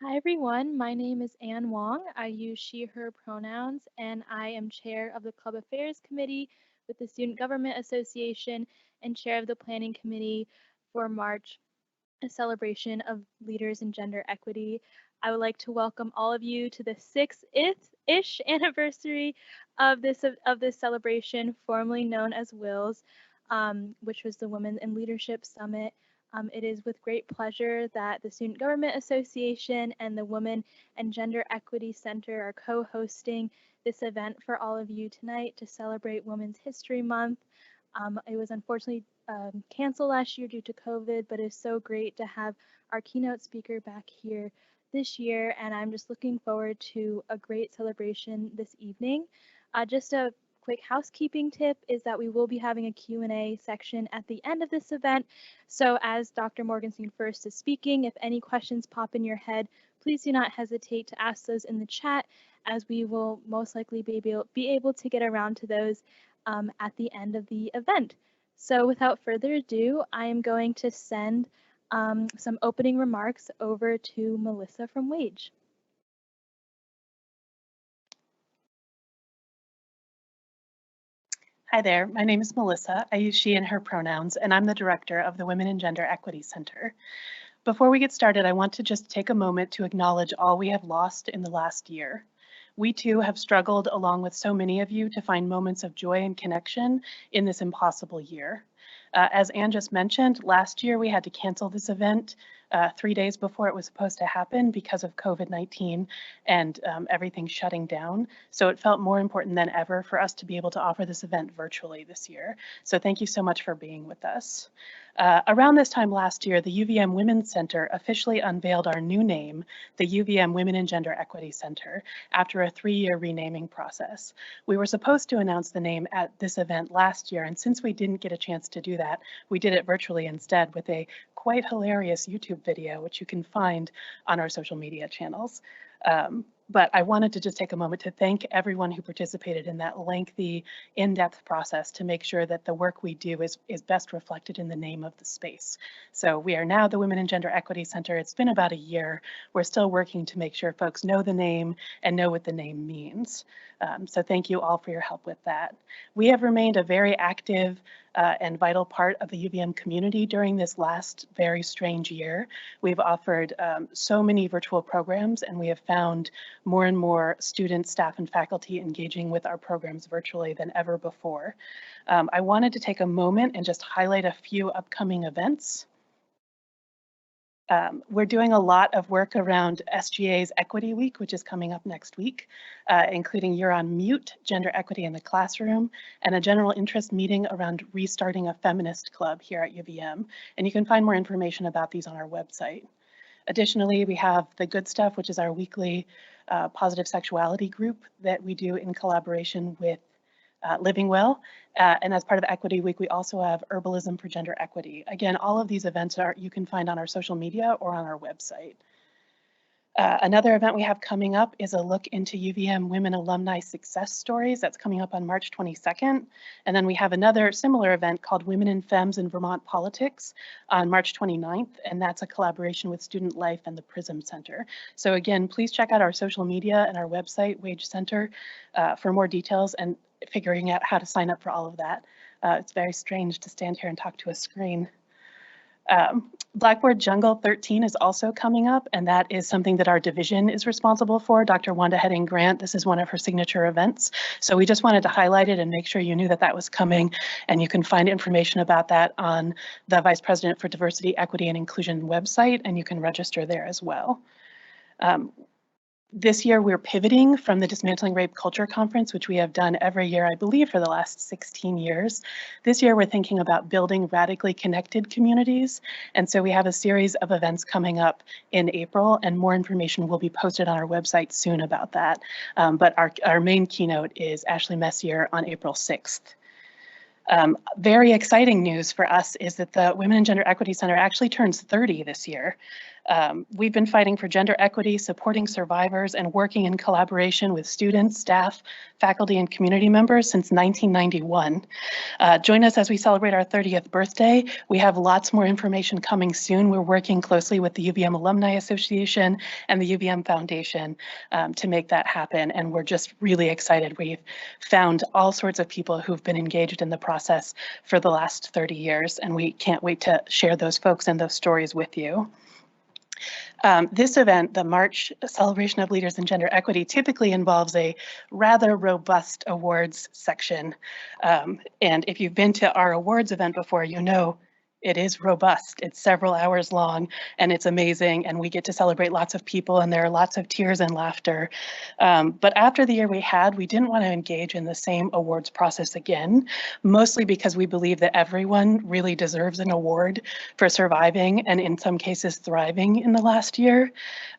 Hi everyone, my name is Anne Wong. I use she, her pronouns, and I am chair of the Club Affairs Committee with the Student Government Association and chair of the Planning Committee for March, a celebration of leaders in gender equity. I would like to welcome all of you to the sixth-ish anniversary of this celebration, formerly known as WILS, which was the Women in Leadership Summit. It is with great pleasure that the Student Government Association and the Women and Gender Equity Center are co-hosting this event for all of you tonight to celebrate Women's History Month. It was unfortunately canceled last year due to COVID, but it's so great to have our keynote speaker back here this year, and I'm just looking forward to a great celebration this evening. Just a quick housekeeping tip is that we will be having a Q&A section at the end of this event. So as Dr. Morgenstein-Fuerst is speaking, if any questions pop in your head, please do not hesitate to ask those in the chat, as we will most likely be able to get around to those at the end of the event. So without further ado, I am going to send some opening remarks over to Melissa from WAGE. Hi there, my name is Melissa. I use she and her pronouns, and I'm the director of the Women and Gender Equity Center. Before we get started, I want to just take a moment to acknowledge all we have lost in the last year. We too have struggled, along with so many of you, to find moments of joy and connection in this impossible year. As Anne just mentioned, last year we had to cancel this event 3 days before it was supposed to happen because of COVID-19 and everything shutting down. So it felt more important than ever for us to be able to offer this event virtually this year. So thank you so much for being with us. Around this time last year, the UVM Women's Center officially unveiled our new name, the UVM Women and Gender Equity Center, after a 3-year renaming process. We were supposed to announce the name at this event last year, and since we didn't get a chance to do that, we did it virtually instead with a quite hilarious YouTube video, which you can find on our social media channels. But I wanted to just take a moment to thank everyone who participated in that lengthy, in-depth process to make sure that the work we do is best reflected in the name of the space. So we are now the Women and Gender Equity Center. It's been about a year. We're still working to make sure folks know the name and know what the name means. So thank you all for your help with that. We have remained a very active and vital part of the UVM community during this last very strange year. We've offered so many virtual programs, and we have found more and more students, staff, and faculty engaging with our programs virtually than ever before. I wanted to take a moment and just highlight a few upcoming events. We're doing a lot of work around SGA's Equity Week, which is coming up next week, including You're on Mute, Gender Equity in the Classroom, and a general interest meeting around restarting a feminist club here at UVM. And you can find more information about these on our website. Additionally, we have The Good Stuff, which is our weekly positive sexuality group that we do in collaboration with Living Well. And as part of Equity Week, we also have Herbalism for Gender Equity. Again, all of these events you can find on our social media or on our website. Another event we have coming up is a look into UVM Women Alumni Success Stories. That's coming up on March 22nd. And then we have another similar event called Women in Femmes in Vermont Politics on March 29th. And that's a collaboration with Student Life and the PRISM Center. So again, please check out our social media and our website, Wage Center, for more details and figuring out how to sign up for all of that. It's very strange to stand here and talk to a screen. Blackboard Jungle 13 is also coming up, and that is something that our division is responsible for. Dr. Wanda Heading-Grant, this is one of her signature events. So we just wanted to highlight it and make sure you knew that that was coming, and you can find information about that on the Vice President for Diversity, Equity, and Inclusion website, and you can register there as well. This year, we're pivoting from the Dismantling Rape Culture Conference, which we have done every year, I believe, for the last 16 years. This year, we're thinking about building radically connected communities. And so we have a series of events coming up in April, and more information will be posted on our website soon about that. But our main keynote is Ashley Messier on April 6th. Very exciting news for us is that the Women and Gender Equity Center actually turns 30 this year. We've been fighting for gender equity, supporting survivors, and working in collaboration with students, staff, faculty, and community members since 1991. Join us as we celebrate our 30th birthday. We have lots more information coming soon. We're working closely with the UVM Alumni Association and the UVM Foundation to make that happen, and we're just really excited. We've found all sorts of people who've been engaged in the process for the last 30 years, and we can't wait to share those folks and those stories with you. This event, the March Celebration of Leaders in Gender Equity, typically involves a rather robust awards section. And if you've been to our awards event before, you know it is robust. It's several hours long and it's amazing, and we get to celebrate lots of people, and there are lots of tears and laughter. But after the year we had, we didn't want to engage in the same awards process again, mostly because we believe that everyone really deserves an award for surviving and in some cases thriving in the last year.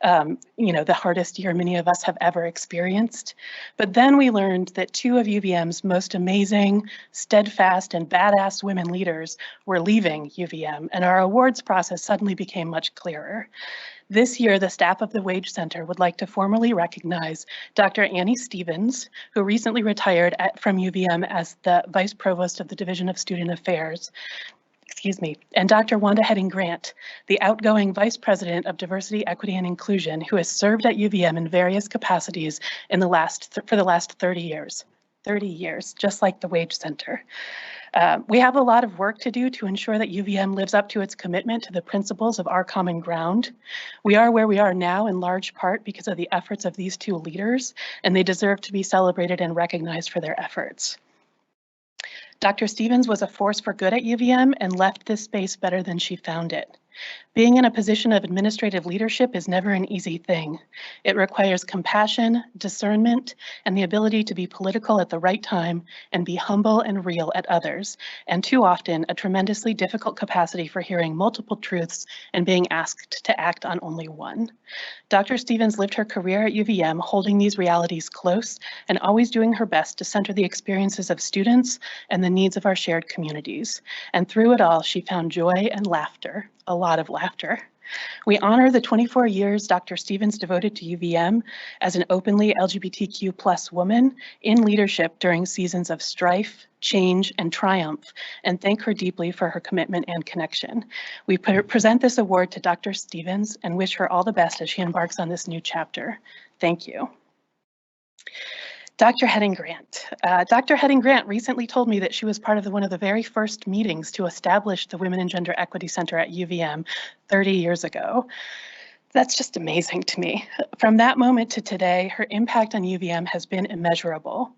The hardest year many of us have ever experienced. But then we learned that two of UVM's most amazing, steadfast, and badass women leaders were leaving UVM, and our awards process suddenly became much clearer. This year, the staff of the Wage Center would like to formally recognize Dr. Annie Stevens, who recently retired from UVM as the Vice Provost of the Division of Student Affairs, and Dr. Wanda Heading-Grant, the outgoing Vice President of Diversity, Equity, and Inclusion, who has served at UVM in various capacities for the last 30 years. 30 years, just like the Wage Center. We have a lot of work to do to ensure that UVM lives up to its commitment to the principles of our common ground. We are where we are now in large part because of the efforts of these two leaders, and they deserve to be celebrated and recognized for their efforts. Dr. Stevens was a force for good at UVM and left this space better than she found it. Being in a position of administrative leadership is never an easy thing. It requires compassion, discernment, and the ability to be political at the right time and be humble and real at others, and too often a tremendously difficult capacity for hearing multiple truths and being asked to act on only one. Dr. Stevens lived her career at UVM holding these realities close and always doing her best to center the experiences of students and the needs of our shared communities. And through it all, she found joy and laughter, a lot of laughter. We honor the 24 years Dr. Stevens devoted to UVM as an openly LGBTQ+ woman in leadership during seasons of strife, change, and triumph, and thank her deeply for her commitment and connection. We present this award to Dr. Stevens and wish her all the best as she embarks on this new chapter. Thank you. Dr. Heading-Grant. Dr. Heading-Grant recently told me that she was part of one of the very first meetings to establish the Women and Gender Equity Center at UVM 30 years ago. That's just amazing to me. From that moment to today, her impact on UVM has been immeasurable.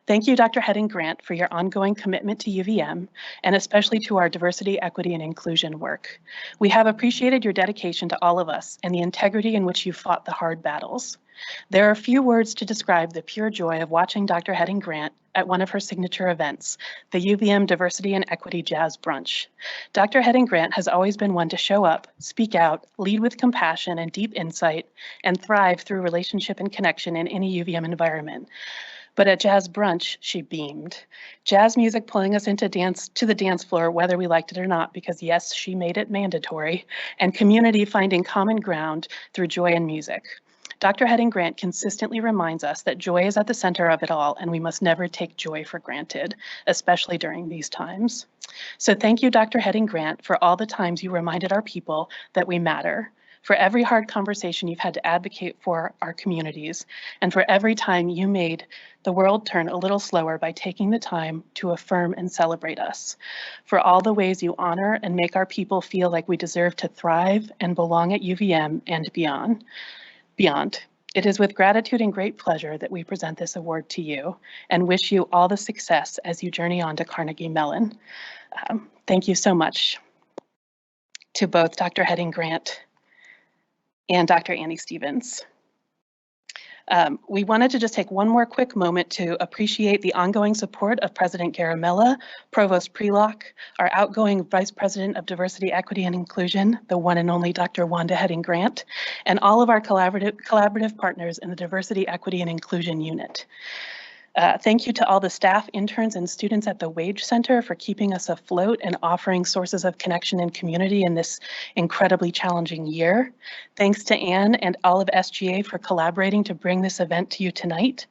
Thank you, Dr. Heading-Grant, for your ongoing commitment to UVM, and especially to our diversity, equity, and inclusion work. We have appreciated your dedication to all of us and the integrity in which you fought the hard battles. There are few words to describe the pure joy of watching Dr. Heading-Grant at one of her signature events, the UVM Diversity and Equity Jazz Brunch. Dr. Heading-Grant has always been one to show up, speak out, lead with compassion and deep insight, and thrive through relationship and connection in any UVM environment. But at Jazz Brunch, she beamed. Jazz music pulling us to the dance floor, whether we liked it or not, because yes, she made it mandatory, and community finding common ground through joy and music. Dr. Heading-Grant consistently reminds us that joy is at the center of it all, and we must never take joy for granted, especially during these times. So thank you, Dr. Heading-Grant, for all the times you reminded our people that we matter, for every hard conversation you've had to advocate for our communities, and for every time you made the world turn a little slower by taking the time to affirm and celebrate us, for all the ways you honor and make our people feel like we deserve to thrive and belong at UVM and beyond. It is with gratitude and great pleasure that we present this award to you and wish you all the success as you journey on to Carnegie Mellon. Thank you so much to both Dr. Heading-Grant and Dr. Annie Stevens. We wanted to just take one more quick moment to appreciate the ongoing support of President Garamella, Provost Prelock, our outgoing Vice President of Diversity, Equity, and Inclusion, the one and only Dr. Wanda Heading-Grant, and all of our collaborative partners in the Diversity, Equity, and Inclusion Unit. Thank you to all the staff, interns, and students at the Wage Center for keeping us afloat and offering sources of connection and community in this incredibly challenging year. Thanks to Anne and all of SGA for collaborating to bring this event to you tonight.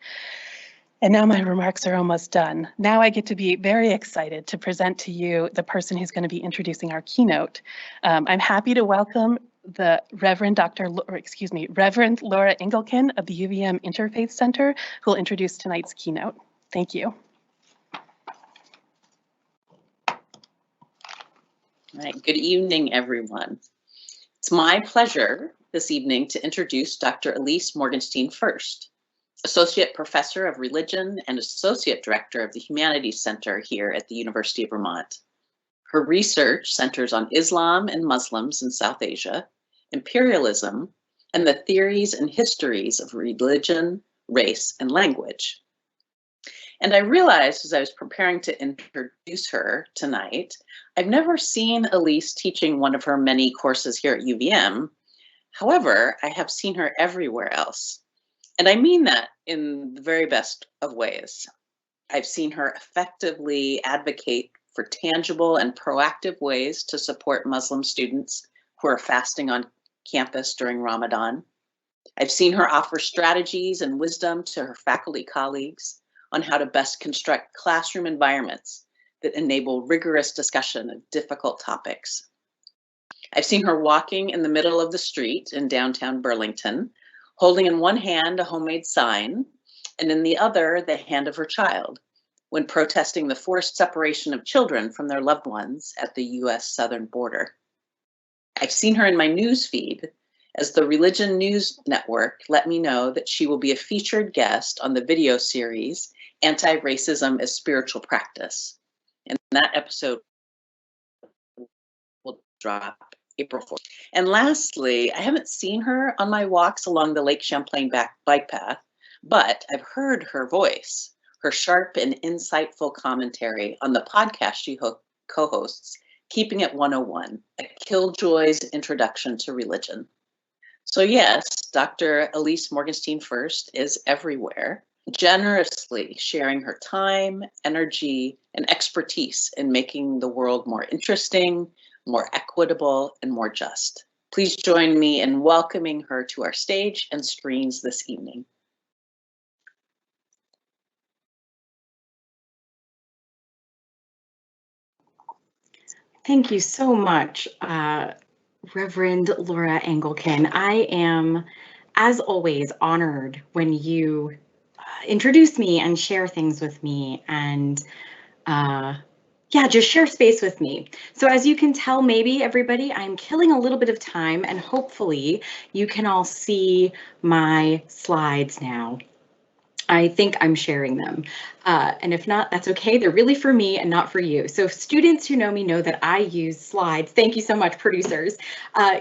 And now my remarks are almost done. Now I get to be very excited to present to you the person who's going to be introducing our keynote. I'm happy to welcome the Reverend Laura Engelken of the UVM Interfaith Center, who will introduce tonight's keynote. Thank you. All right, good evening, everyone. It's my pleasure this evening to introduce Dr. Ilyse Morgenstein-Fuerst, Associate Professor of Religion and Associate Director of the Humanities Center here at the University of Vermont. Her research centers on Islam and Muslims in South Asia, imperialism, and the theories and histories of religion, race, and language. And I realized as I was preparing to introduce her tonight, I've never seen Ilyse teaching one of her many courses here at UVM. However, I have seen her everywhere else. And I mean that in the very best of ways. I've seen her effectively advocate for tangible and proactive ways to support Muslim students who are fasting on campus during Ramadan. I've seen her offer strategies and wisdom to her faculty colleagues on how to best construct classroom environments that enable rigorous discussion of difficult topics. I've seen her walking in the middle of the street in downtown Burlington, holding in one hand a homemade sign, and in the other the hand of her child, when protesting the forced separation of children from their loved ones at the US southern border. I've seen her in my news feed as the Religion News Network let me know that she will be a featured guest on the video series, Anti-Racism as Spiritual Practice. And that episode will drop April 4th. And lastly, I haven't seen her on my walks along the Lake Champlain bike path, but I've heard her voice, her sharp and insightful commentary on the podcast she co-hosts, Keeping It 101, a Killjoy's Introduction to Religion. So yes, Dr. Ilyse Morgenstein-Fuerst is everywhere, generously sharing her time, energy, and expertise in making the world more interesting, more equitable, and more just. Please join me in welcoming her to our stage and screens this evening. Thank you so much, Reverend Laura Engelken. I am, as always, honored when you introduce me and share things with me and yeah, just share space with me. So as you can tell, maybe everybody, I'm killing a little bit of time and hopefully you can all see my slides now. I think I'm sharing them. And if not, that's okay. They're really for me and not for you. So students who know me know that I use slides. Thank you so much, producers.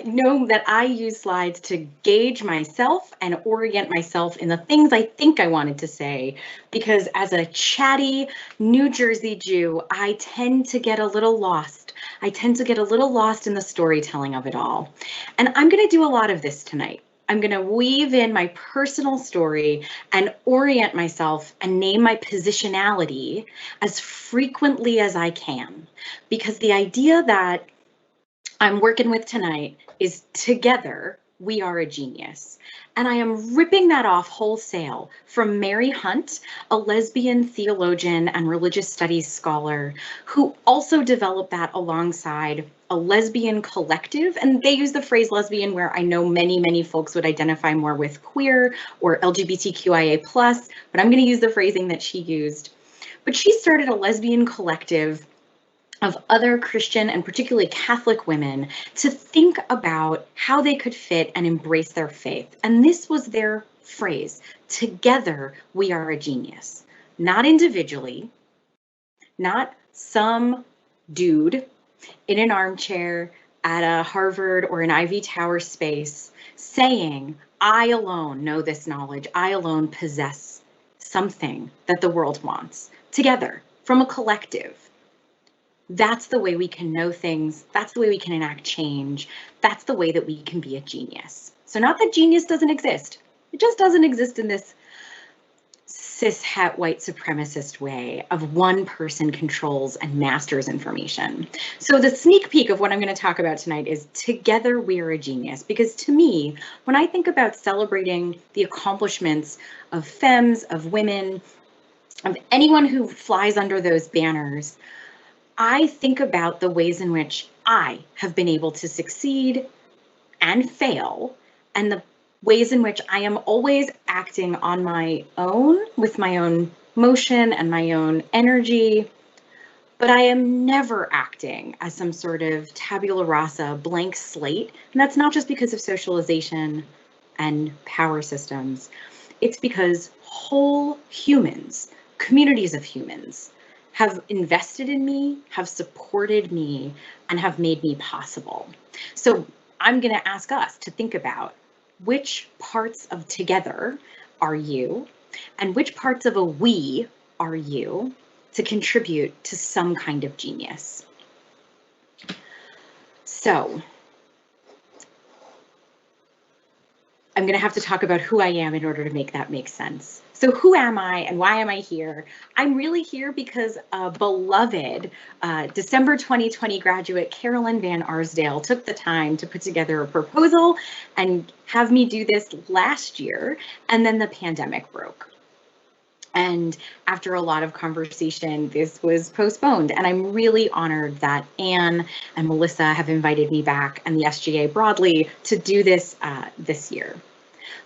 Know that I use slides to gauge myself and orient myself in the things I think I wanted to say. Because as a chatty New Jersey Jew, I tend to get a little lost. I tend to get a little lost in the storytelling of it all. And I'm going to do a lot of this tonight. I'm going to weave in my personal story and orient myself and name my positionality as frequently as I can, because the idea that I'm working with tonight is together we are a genius. And I am ripping that off wholesale from Mary Hunt, a lesbian theologian and religious studies scholar who also developed that alongside a lesbian collective. And they use the phrase lesbian where I know many folks would identify more with queer or LGBTQIA+, but I'm going to use the phrasing that she used. But she started a lesbian collective of other Christian and particularly Catholic women to think about how they could fit and embrace their faith. And this was their phrase: together we are a genius. Not individually, not some dude in an armchair at a Harvard or an Ivy Tower space saying, I alone know this knowledge, I alone possess something that the world wants. Together, from a collective. That's the way we can know things. That's the way we can enact change. That's the way that we can be a genius. So not that genius doesn't exist. It just doesn't exist in this cis-het white supremacist way of one person controls and masters information. So the sneak peek of what I'm going to talk about tonight is Together We Are a Genius, because to me, when I think about celebrating the accomplishments of femmes, of women, of anyone who flies under those banners, I think about the ways in which I have been able to succeed and fail, and the ways in which I am always acting on my own with my own motion and my own energy, but I am never acting as some sort of tabula rasa, blank slate. And that's not just because of socialization and power systems. It's because whole humans, communities of humans, have invested in me, have supported me, and have made me possible. So I'm going to ask us to think about which parts of together are you, and which parts of a we are you to contribute to some kind of genius. So I'm going to have to talk about who I am in order to make that make sense. So who am I and why am I here? I'm really here because a beloved December 2020 graduate, Carolyn Van Arsdale, took the time to put together a proposal and have me do this last year, and then the pandemic broke. And after a lot of conversation, this was postponed. And I'm really honored that Anne and Melissa have invited me back, and the SGA broadly, to do this this year.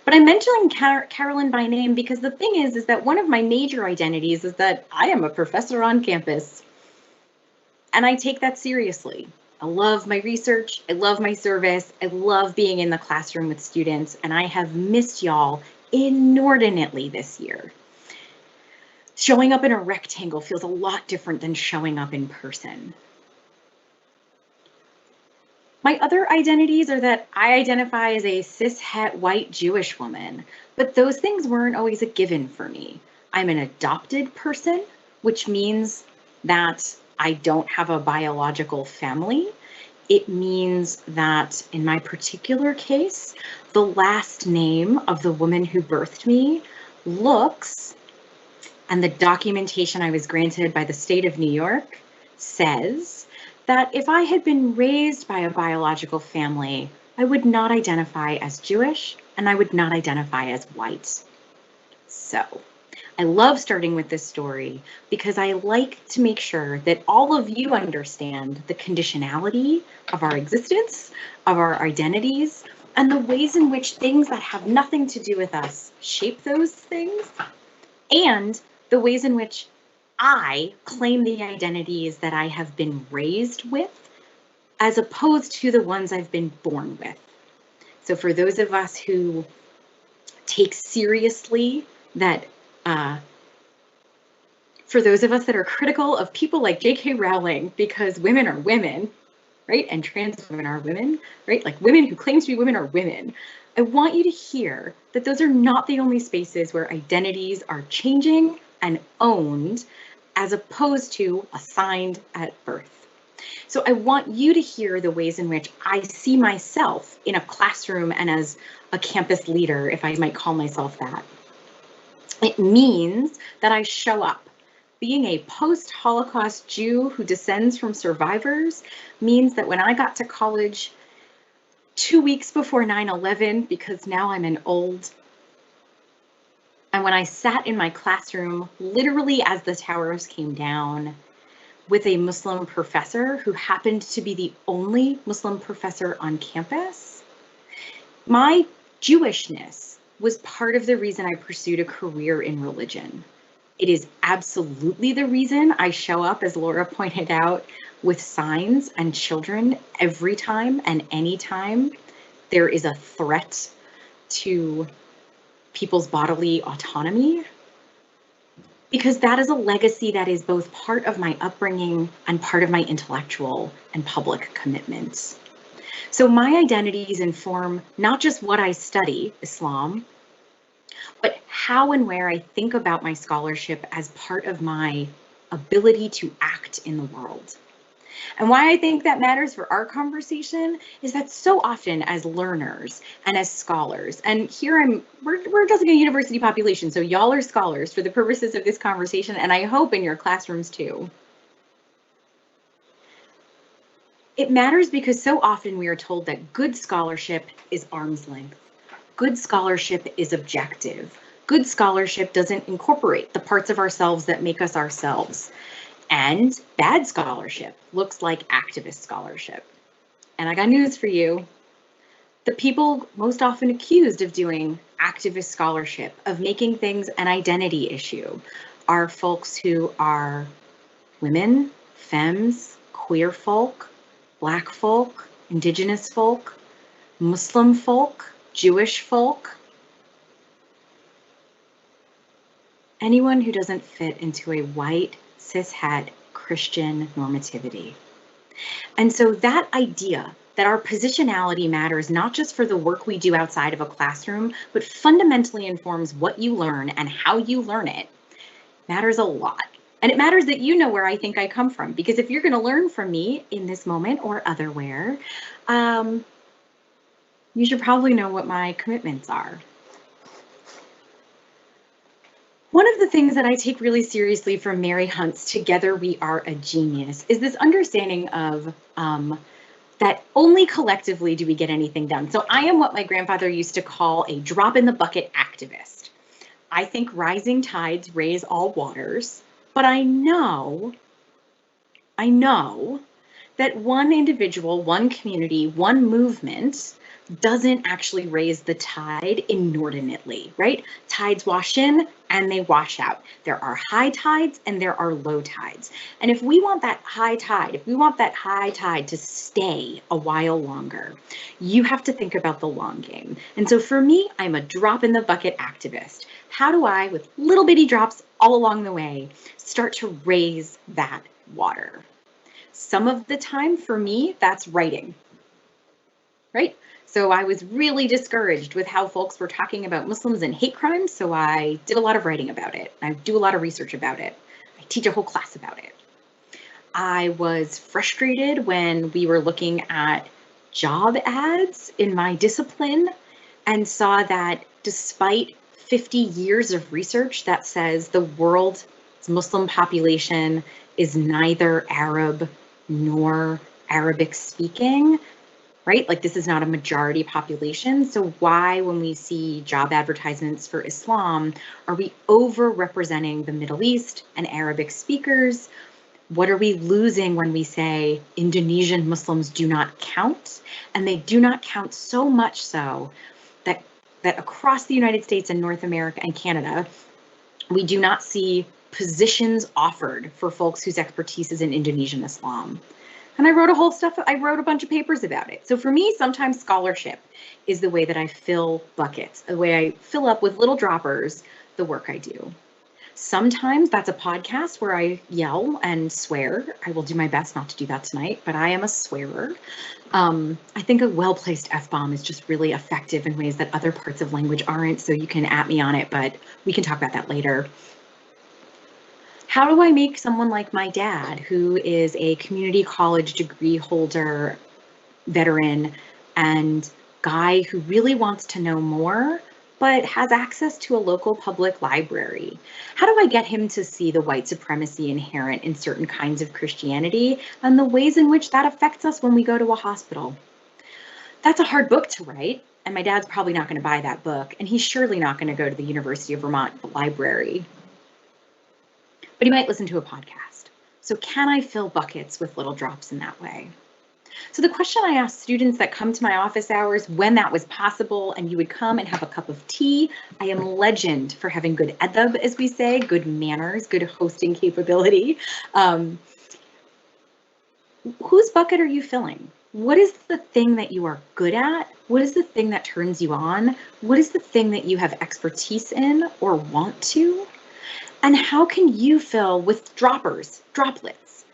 But I'm mentioning Carolyn by name because the thing is that one of my major identities is that I am a professor on campus. And I take that seriously. I love my research, I love my service, I love being in the classroom with students, and I have missed y'all inordinately this year. Showing up in a rectangle feels a lot different than showing up in person. My other identities are that I identify as a cis-het white Jewish woman, but those things weren't always a given for me. I'm an adopted person, which means that I don't have a biological family. It means that in my particular case, the last name of the woman who birthed me looks, and the documentation I was granted by the state of New York says, that if I had been raised by a biological family, I would not identify as Jewish and I would not identify as white. So I love starting with this story because I like to make sure that all of you understand the conditionality of our existence, of our identities, and the ways in which things that have nothing to do with us shape those things, and the ways in which I claim the identities that I have been raised with, as opposed to the ones I've been born with. So for those of us who take seriously that, for those of us that are critical of people like J.K. Rowling because women are women, right? And trans women are women, right? Like women who claim to be women are women. I want you to hear that those are not the only spaces where identities are changing and owned, as opposed to assigned at birth. So I want you to hear the ways in which I see myself in a classroom and as a campus leader, if I might call myself that. It means that I show up. Being a post-Holocaust Jew who descends from survivors means that when I got to college 2 weeks before 9/11, because now I'm an old, and when I sat in my classroom, literally as the towers came down, with a Muslim professor who happened to be the only Muslim professor on campus, my Jewishness was part of the reason I pursued a career in religion. It is absolutely the reason I show up, as Laura pointed out, with signs and children every time and any time there is a threat to people's bodily autonomy, because that is a legacy that is both part of my upbringing and part of my intellectual and public commitments. So my identities inform not just what I study, Islam, but how and where I think about my scholarship as part of my ability to act in the world. And why I think that matters for our conversation is that so often as learners and as scholars, and here we're addressing a university population, so y'all are scholars for the purposes of this conversation, and I hope in your classrooms too. It matters because so often we are told that good scholarship is arm's length. Good scholarship is objective. Good scholarship doesn't incorporate the parts of ourselves that make us ourselves. And bad scholarship looks like activist scholarship. And I got news for you. The people most often accused of doing activist scholarship, of making things an identity issue, are folks who are women, femmes, queer folk, Black folk, Indigenous folk, Muslim folk, Jewish folk. Anyone who doesn't fit into a white, cishet Christian normativity. And so that idea that our positionality matters not just for the work we do outside of a classroom, but fundamentally informs what you learn and how you learn it, matters a lot. And it matters that you know where I think I come from, because if you're going to learn from me in this moment or otherwhere, you should probably know what my commitments are. One of the things that I take really seriously from Mary Hunt's Together We Are a Genius is this understanding of that only collectively do we get anything done. So I am what my grandfather used to call a drop in the bucket activist. I think rising tides raise all waters, but I know that one individual, one community, one movement doesn't actually raise the tide inordinately, right? Tides wash in and they wash out. There are high tides and there are low tides. And if we want that high tide, to stay a while longer, you have to think about the long game. And so for me, I'm a drop in the bucket activist. How do I, with little bitty drops all along the way, start to raise that water? Some of the time for me, that's writing, right? So I was really discouraged with how folks were talking about Muslims and hate crimes, so I did a lot of writing about it. I do a lot of research about it. I teach a whole class about it. I was frustrated when we were looking at job ads in my discipline and saw that despite 50 years of research that says the world's Muslim population is neither Arab nor Arabic speaking, right? Like this is not a majority population. So why, when we see job advertisements for Islam, are we overrepresenting the Middle East and Arabic speakers? What are we losing when we say Indonesian Muslims do not count? And they do not count so much so that across the United States and North America and Canada, we do not see positions offered for folks whose expertise is in Indonesian Islam. And I wrote a bunch of papers about it. So for me, sometimes scholarship is the way that I fill buckets, the way I fill up with little droppers the work I do. Sometimes that's a podcast where I yell and swear. I will do my best not to do that tonight, but I am a swearer. I think a well-placed F-bomb is just really effective in ways that other parts of language aren't, so you can at me on it, but we can talk about that later. How do I make someone like my dad, who is a community college degree holder, veteran, and guy who really wants to know more, but has access to a local public library? How do I get him to see the white supremacy inherent in certain kinds of Christianity and the ways in which that affects us when we go to a hospital? That's a hard book to write, and my dad's probably not going to buy that book, and he's surely not going to go to the University of Vermont library. But he might listen to a podcast. So can I fill buckets with little drops in that way? So the question I asked students that come to my office hours when that was possible and you would come and have a cup of tea, I am legend for having good adab, as we say, good manners, good hosting capability. Whose bucket are you filling? What is the thing that you are good at? What is the thing that turns you on? What is the thing that you have expertise in or want to? And how can you fill with droplets,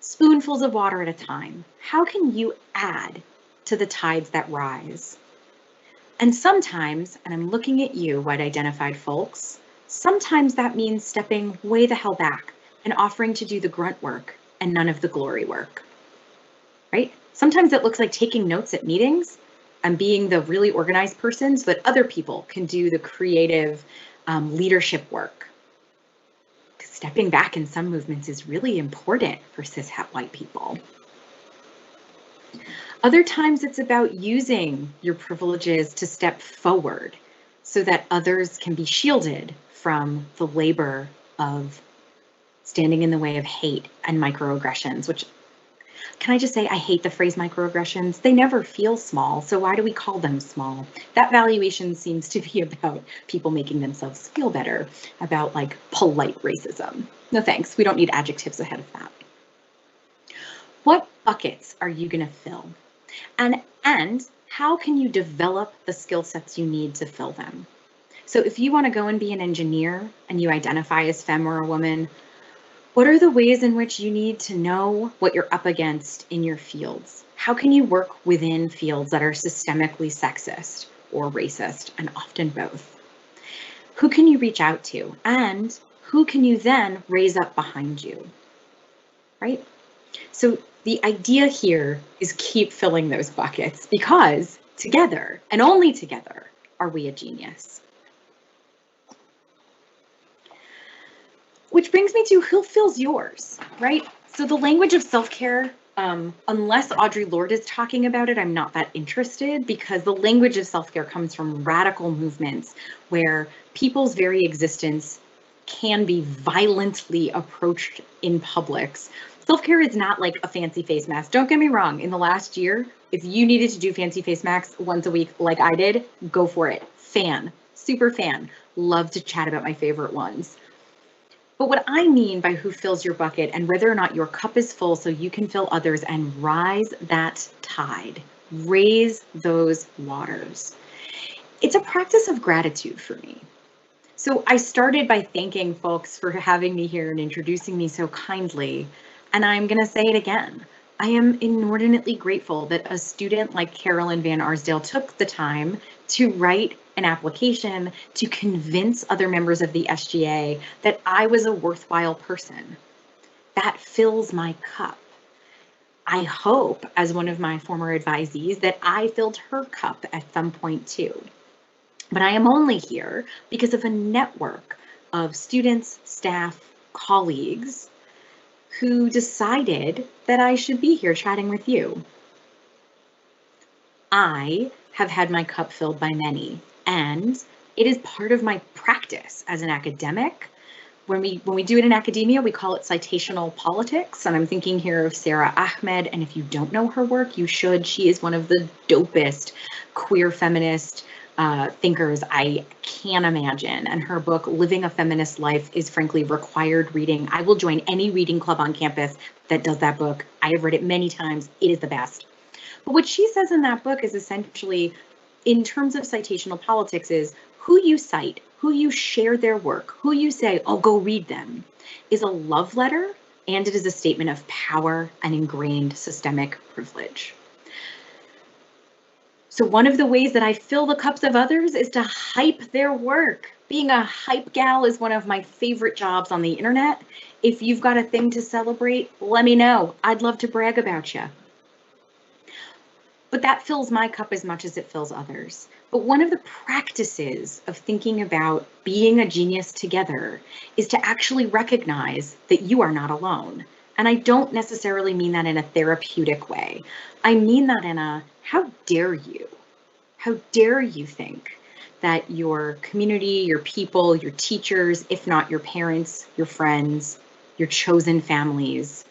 spoonfuls of water at a time? How can you add to the tides that rise? And sometimes, and I'm looking at you, white identified folks, sometimes that means stepping way the hell back and offering to do the grunt work and none of the glory work. right? Sometimes it looks like taking notes at meetings and being the really organized person so that other people can do the creative leadership work. Stepping back in some movements is really important for cishet white people. Other times it's about using your privileges to step forward so that others can be shielded from the labor of standing in the way of hate and microaggressions, which, can I just say, I hate the phrase microaggressions. They never feel small, so why do we call them small? That valuation seems to be about people making themselves feel better, about like polite racism. No thanks, we don't need adjectives ahead of that. What buckets are you gonna fill? And how can you develop the skill sets you need to fill them? So if you wanna go and be an engineer and you identify as femme or a woman, what are the ways in which you need to know what you're up against in your fields? How can you work within fields that are systemically sexist or racist, and often both? Who can you reach out to? And who can you then raise up behind you, right? So the idea here is keep filling those buckets, because together, and only together, are we a genius. Which brings me to who fills yours, right? So the language of self-care, unless Audre Lorde is talking about it, I'm not that interested, because the language of self-care comes from radical movements where people's very existence can be violently approached in publics. Self-care is not like a fancy face mask. Don't get me wrong, in the last year, if you needed to do fancy face masks once a week like I did, go for it. Fan, super fan, love to chat about my favorite ones. But what I mean by who fills your bucket and whether or not your cup is full so you can fill others and rise that tide, raise those waters. It's a practice of gratitude for me. So I started by thanking folks for having me here and introducing me so kindly, and I'm gonna say it again. I am inordinately grateful that a student like Carolyn Van Arsdale took the time to write an application to convince other members of the SGA that I was a worthwhile person. That fills my cup. I hope, as one of my former advisees, that I filled her cup at some point too. But I am only here because of a network of students, staff, colleagues who decided that I should be here chatting with you. I have had my cup filled by many, and it is part of my practice as an academic. When we do it in academia, we call it citational politics, and I'm thinking here of Sarah Ahmed, and if you don't know her work, you should. She is one of the dopest queer feminist thinkers I can imagine, and her book, Living a Feminist Life, is frankly required reading. I will join any reading club on campus that does that book. I have read it many times. It is the best. But what she says in that book is essentially, in terms of citational politics, is who you cite, who you share their work, who you say, oh, go read them, is a love letter, and it is a statement of power and ingrained systemic privilege. So one of the ways that I fill the cups of others is to hype their work. Being a hype gal is one of my favorite jobs on the internet. If you've got a thing to celebrate, let me know. I'd love to brag about you. But that fills my cup as much as it fills others. But one of the practices of thinking about being a genius together is to actually recognize that you are not alone. And I don't necessarily mean that in a therapeutic way. I mean that in a, how dare you? How dare you think that your community, your people, your teachers, if not your parents, your friends, your chosen families,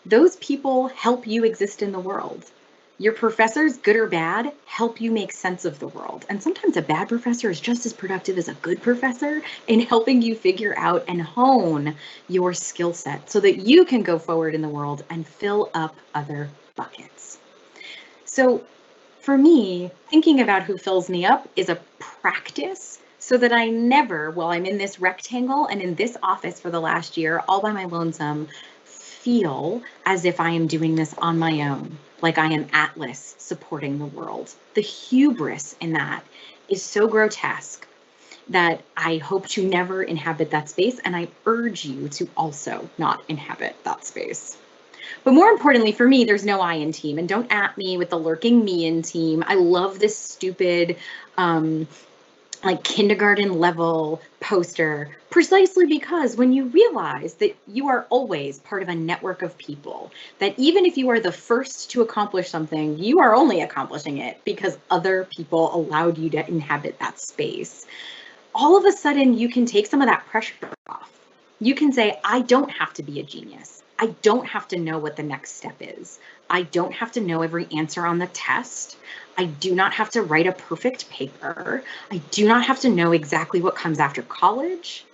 those people help you exist in the world. Your professors, good or bad, help you make sense of the world. And sometimes a bad professor is just as productive as a good professor in helping you figure out and hone your skill set so that you can go forward in the world and fill up other buckets. So for me, thinking about who fills me up is a practice so that I never, while I'm in this rectangle and in this office for the last year, all by my lonesome, feel as if I am doing this on my own, like I am Atlas supporting the world. The hubris in that is so grotesque that I hope to never inhabit that space, and I urge you to also not inhabit that space. But more importantly for me, there's no I in team, and don't at me with the lurking me in team. I love this stupid, like kindergarten level poster, precisely because when you realize that you are always part of a network of people, that even if you are the first to accomplish something, you are only accomplishing it because other people allowed you to inhabit that space. All of a sudden, you can take some of that pressure off. You can say, I don't have to be a genius. I don't have to know what the next step is. I don't have to know every answer on the test. I do not have to write a perfect paper. I do not have to know exactly what comes after college,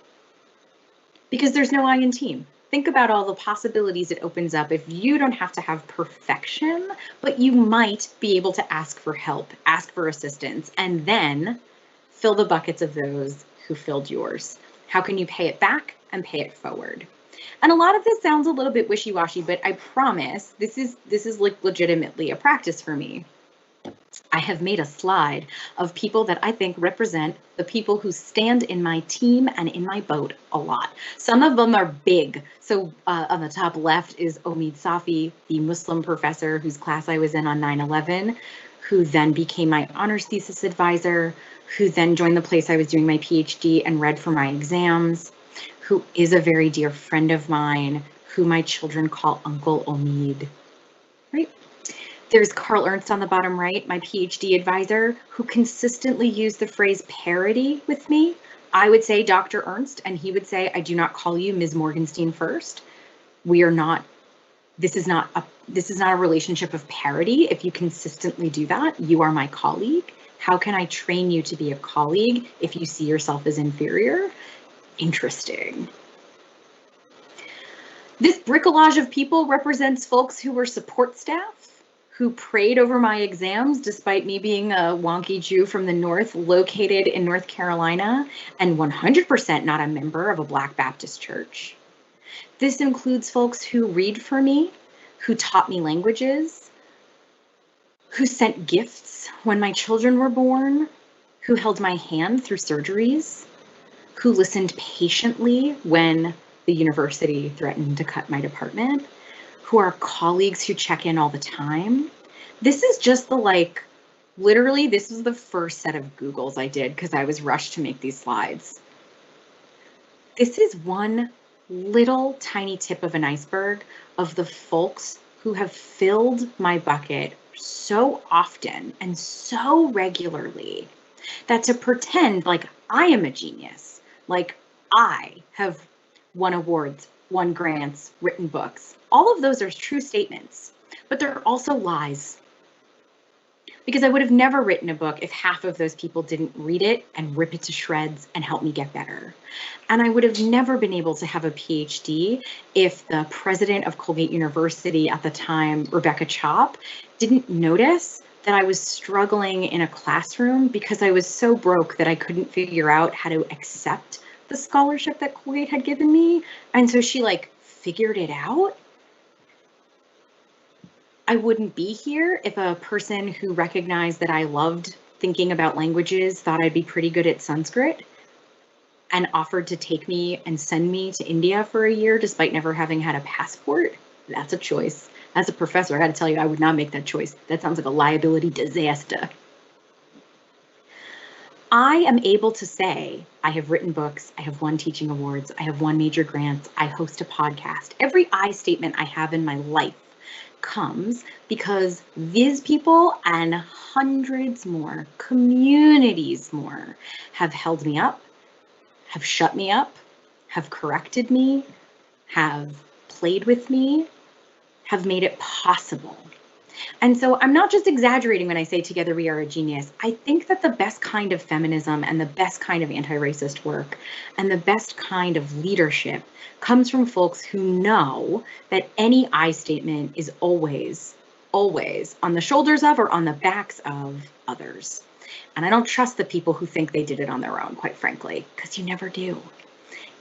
because there's no I in team. Think about all the possibilities it opens up if you don't have to have perfection, but you might be able to ask for help, ask for assistance, and then fill the buckets of those who filled yours. How can you pay it back and pay it forward? And a lot of this sounds a little bit wishy-washy, but I promise this is like legitimately a practice for me. I have made a slide of people that I think represent the people who stand in my team and in my boat a lot. Some of them are big. So on the top left is Omid Safi, the Muslim professor whose class I was in on 9/11, who then became my honors thesis advisor, who then joined the place I was doing my PhD and read for my exams, who is a very dear friend of mine, who my children call Uncle Omid, right? There's Carl Ernst on the bottom right, my PhD advisor, who consistently used the phrase parity with me. I would say Dr. Ernst, and he would say, I do not call you Ms. Morgenstein-Fuerst. We are not, this is not a relationship of parity. If you consistently do that, you are my colleague. How can I train you to be a colleague if you see yourself as inferior? Interesting. This bricolage of people represents folks who were support staff, who prayed over my exams despite me being a wonky Jew from the North, located in North Carolina, and 100% not a member of a Black Baptist church. This includes folks who read for me, who taught me languages, who sent gifts when my children were born, who held my hand through surgeries, who listened patiently when the university threatened to cut my department, who are colleagues who check in all the time. This is just the literally, this was the first set of Googles I did because I was rushed to make these slides. This is one little tiny tip of an iceberg of the folks who have filled my bucket so often and so regularly that to pretend like I am a genius, like I have won awards, won grants, written books, all of those are true statements, but they're also lies. Because I would have never written a book if half of those people didn't read it and rip it to shreds and help me get better. And I would have never been able to have a PhD if the president of Colgate University at the time, Rebecca Chop, didn't notice that I was struggling in a classroom because I was so broke that I couldn't figure out how to accept the scholarship that Colgate had given me. And so she figured it out. I wouldn't be here if a person who recognized that I loved thinking about languages thought I'd be pretty good at Sanskrit and offered to take me and send me to India for a year despite never having had a passport. That's a choice. As a professor, I got to tell you, I would not make that choice. That sounds like a liability disaster. I am able to say I have written books, I have won teaching awards, I have won major grants, I host a podcast. Every I statement I have in my life comes because these people and hundreds more, communities more, have held me up, have shut me up, have corrected me, have played with me, have made it possible. And so I'm not just exaggerating when I say together we are a genius. I think that the best kind of feminism and the best kind of anti-racist work and the best kind of leadership comes from folks who know that any I statement is always, always on the shoulders of or on the backs of others. And I don't trust the people who think they did it on their own, quite frankly, because you never do.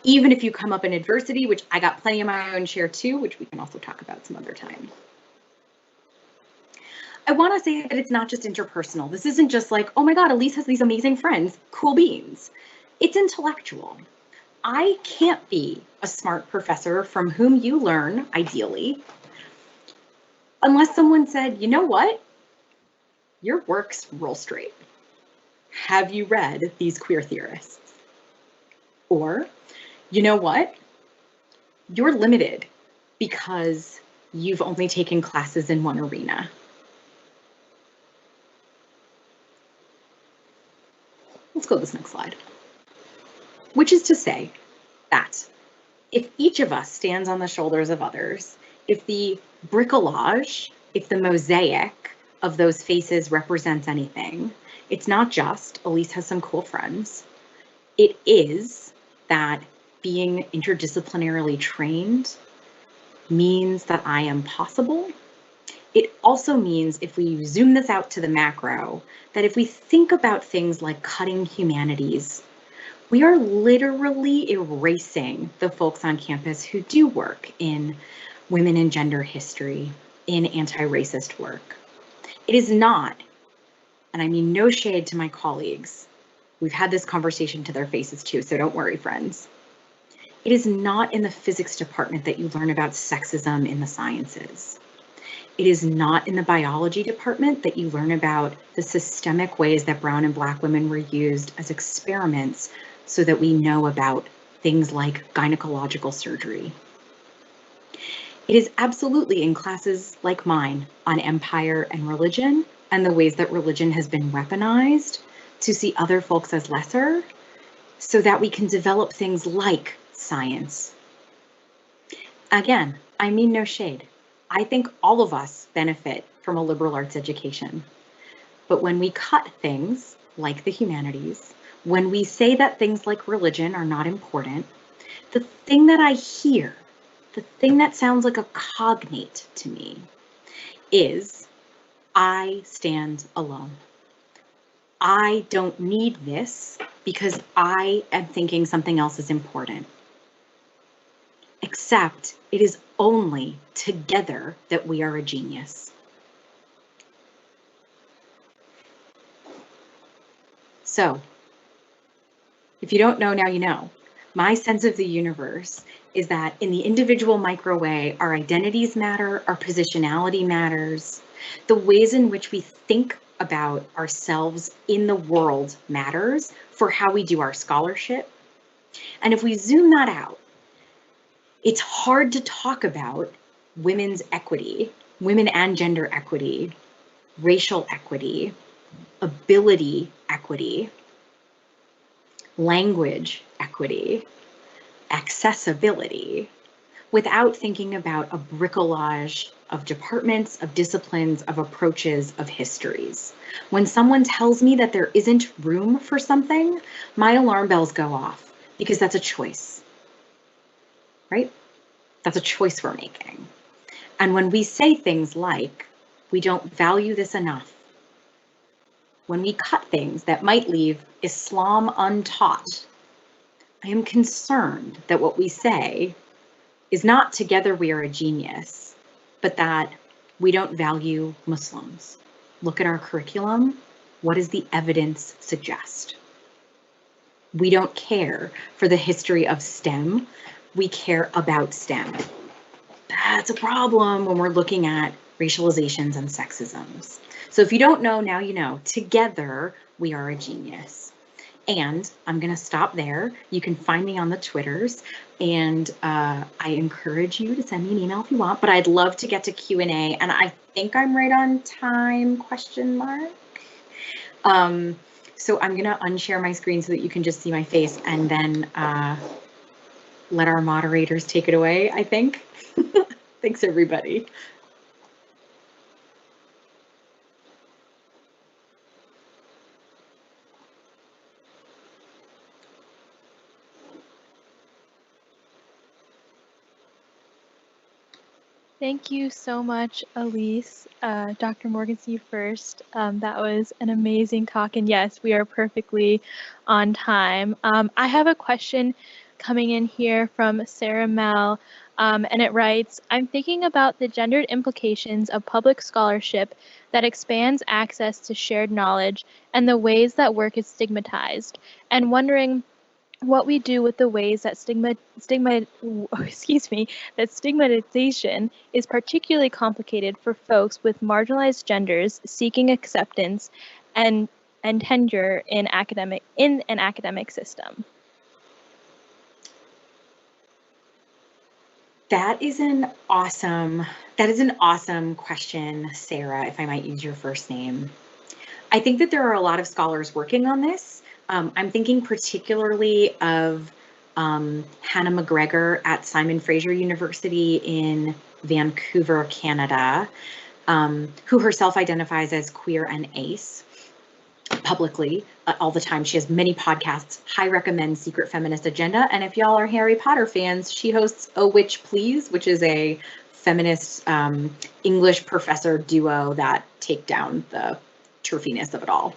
Even if you come up in adversity, which I got plenty of my own share too, which we can also talk about some other time. I want to say that it's not just interpersonal. This isn't just like, oh my God, Ilyse has these amazing friends, cool beans. It's intellectual. I can't be a smart professor from whom you learn, ideally, Unless someone said, you know what? Your work's roll straight. Have you read these queer theorists? Or, you know what? You're limited because you've only taken classes in one arena. Let's go to this next slide. Which is to say that if each of us stands on the shoulders of others, if the bricolage, if the mosaic of those faces represents anything, it's not just Ilyse has some cool friends. It is that being interdisciplinarily trained means that I am possible. It also means, if we zoom this out to the macro, that if we think about things like cutting humanities, we are literally erasing the folks on campus who do work in women and gender history, in anti-racist work. It is not, and I mean no shade to my colleagues, we've had this conversation to their faces too, so don't worry, friends. It is not in the physics department that you learn about sexism in the sciences. It is not in the biology department that you learn about the systemic ways that brown and black women were used as experiments so that we know about things like gynecological surgery. It is absolutely in classes like mine on empire and religion and the ways that religion has been weaponized to see other folks as lesser so that we can develop things like science. Again, I mean no shade. I think all of us benefit from a liberal arts education. But when we cut things like the humanities, when we say that things like religion are not important, the thing that I hear, the thing that sounds like a cognate to me is I stand alone. I don't need this because I am thinking something else is important. Except it is only together that we are a genius. So, if you don't know, now you know. My sense of the universe is that in the individual micro way, our identities matter, our positionality matters, the ways in which we think about ourselves in the world matters for how we do our scholarship. And if we zoom that out, it's hard to talk about women's equity, women and gender equity, racial equity, ability equity, language equity, accessibility, without thinking about a bricolage of departments, of disciplines, of approaches, of histories. When someone tells me that there isn't room for something, my alarm bells go off because that's a choice, right? That's a choice we're making. And when we say things like, we don't value this enough, when we cut things that might leave Islam untaught, I am concerned that what we say is not together we are a genius, but that we don't value Muslims. Look at our curriculum. What does the evidence suggest? We don't care for the history of STEM. We care about STEM. That's a problem when we're looking at racializations and sexisms. So if you don't know, now you know. Together, we are a genius. And I'm going to stop there. You can find me on the Twitters, and I encourage you to send me an email if you want, but I'd love to get to Q&A, and I think I'm right on time, question mark. So I'm going to unshare my screen so that you can just see my face, and then let our moderators take it away, I think. Thanks, everybody. Thank you so much, Ilyse, Dr. Morgenstein-Fuerst. That was an amazing talk, and yes, we are perfectly on time. I have a question coming in here from Sarah Mel, and it writes, I'm thinking about the gendered implications of public scholarship that expands access to shared knowledge and the ways that work is stigmatized, and wondering what we do with the ways that that stigmatization is particularly complicated for folks with marginalized genders seeking acceptance and tenure in an academic system. That is an awesome question, Sarah, if I might use your first name. I think that there are a lot of scholars working on this. I'm thinking particularly of Hannah McGregor at Simon Fraser University in Vancouver, Canada, who herself identifies as queer and ace publicly all the time. She has many podcasts. High recommend Secret Feminist Agenda. And if y'all are Harry Potter fans, she hosts A Witch Please, which is a feminist English professor duo that take down the turfiness of it all.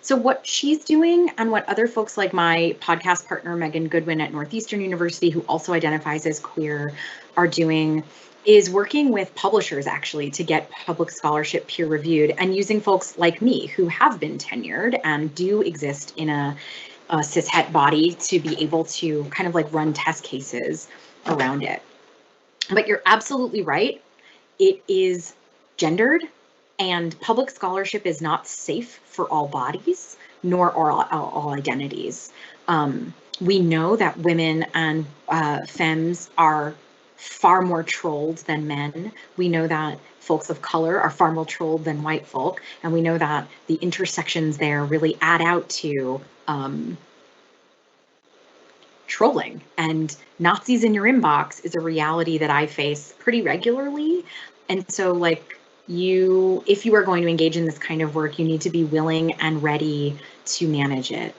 So what she's doing and what other folks like my podcast partner, Megan Goodwin at Northeastern University, who also identifies as queer, are doing is working with publishers actually to get public scholarship peer reviewed and using folks like me who have been tenured and do exist in a cishet body to be able to kind of like run test cases around it. But you're absolutely right. It is gendered, and public scholarship is not safe for all bodies nor all identities. We know that women and femmes are far more trolled than men. We know that folks of color are far more trolled than white folk. And we know that the intersections there really add out to trolling. And Nazis in your inbox is a reality that I face pretty regularly. And so like if you are going to engage in this kind of work, you need to be willing and ready to manage it.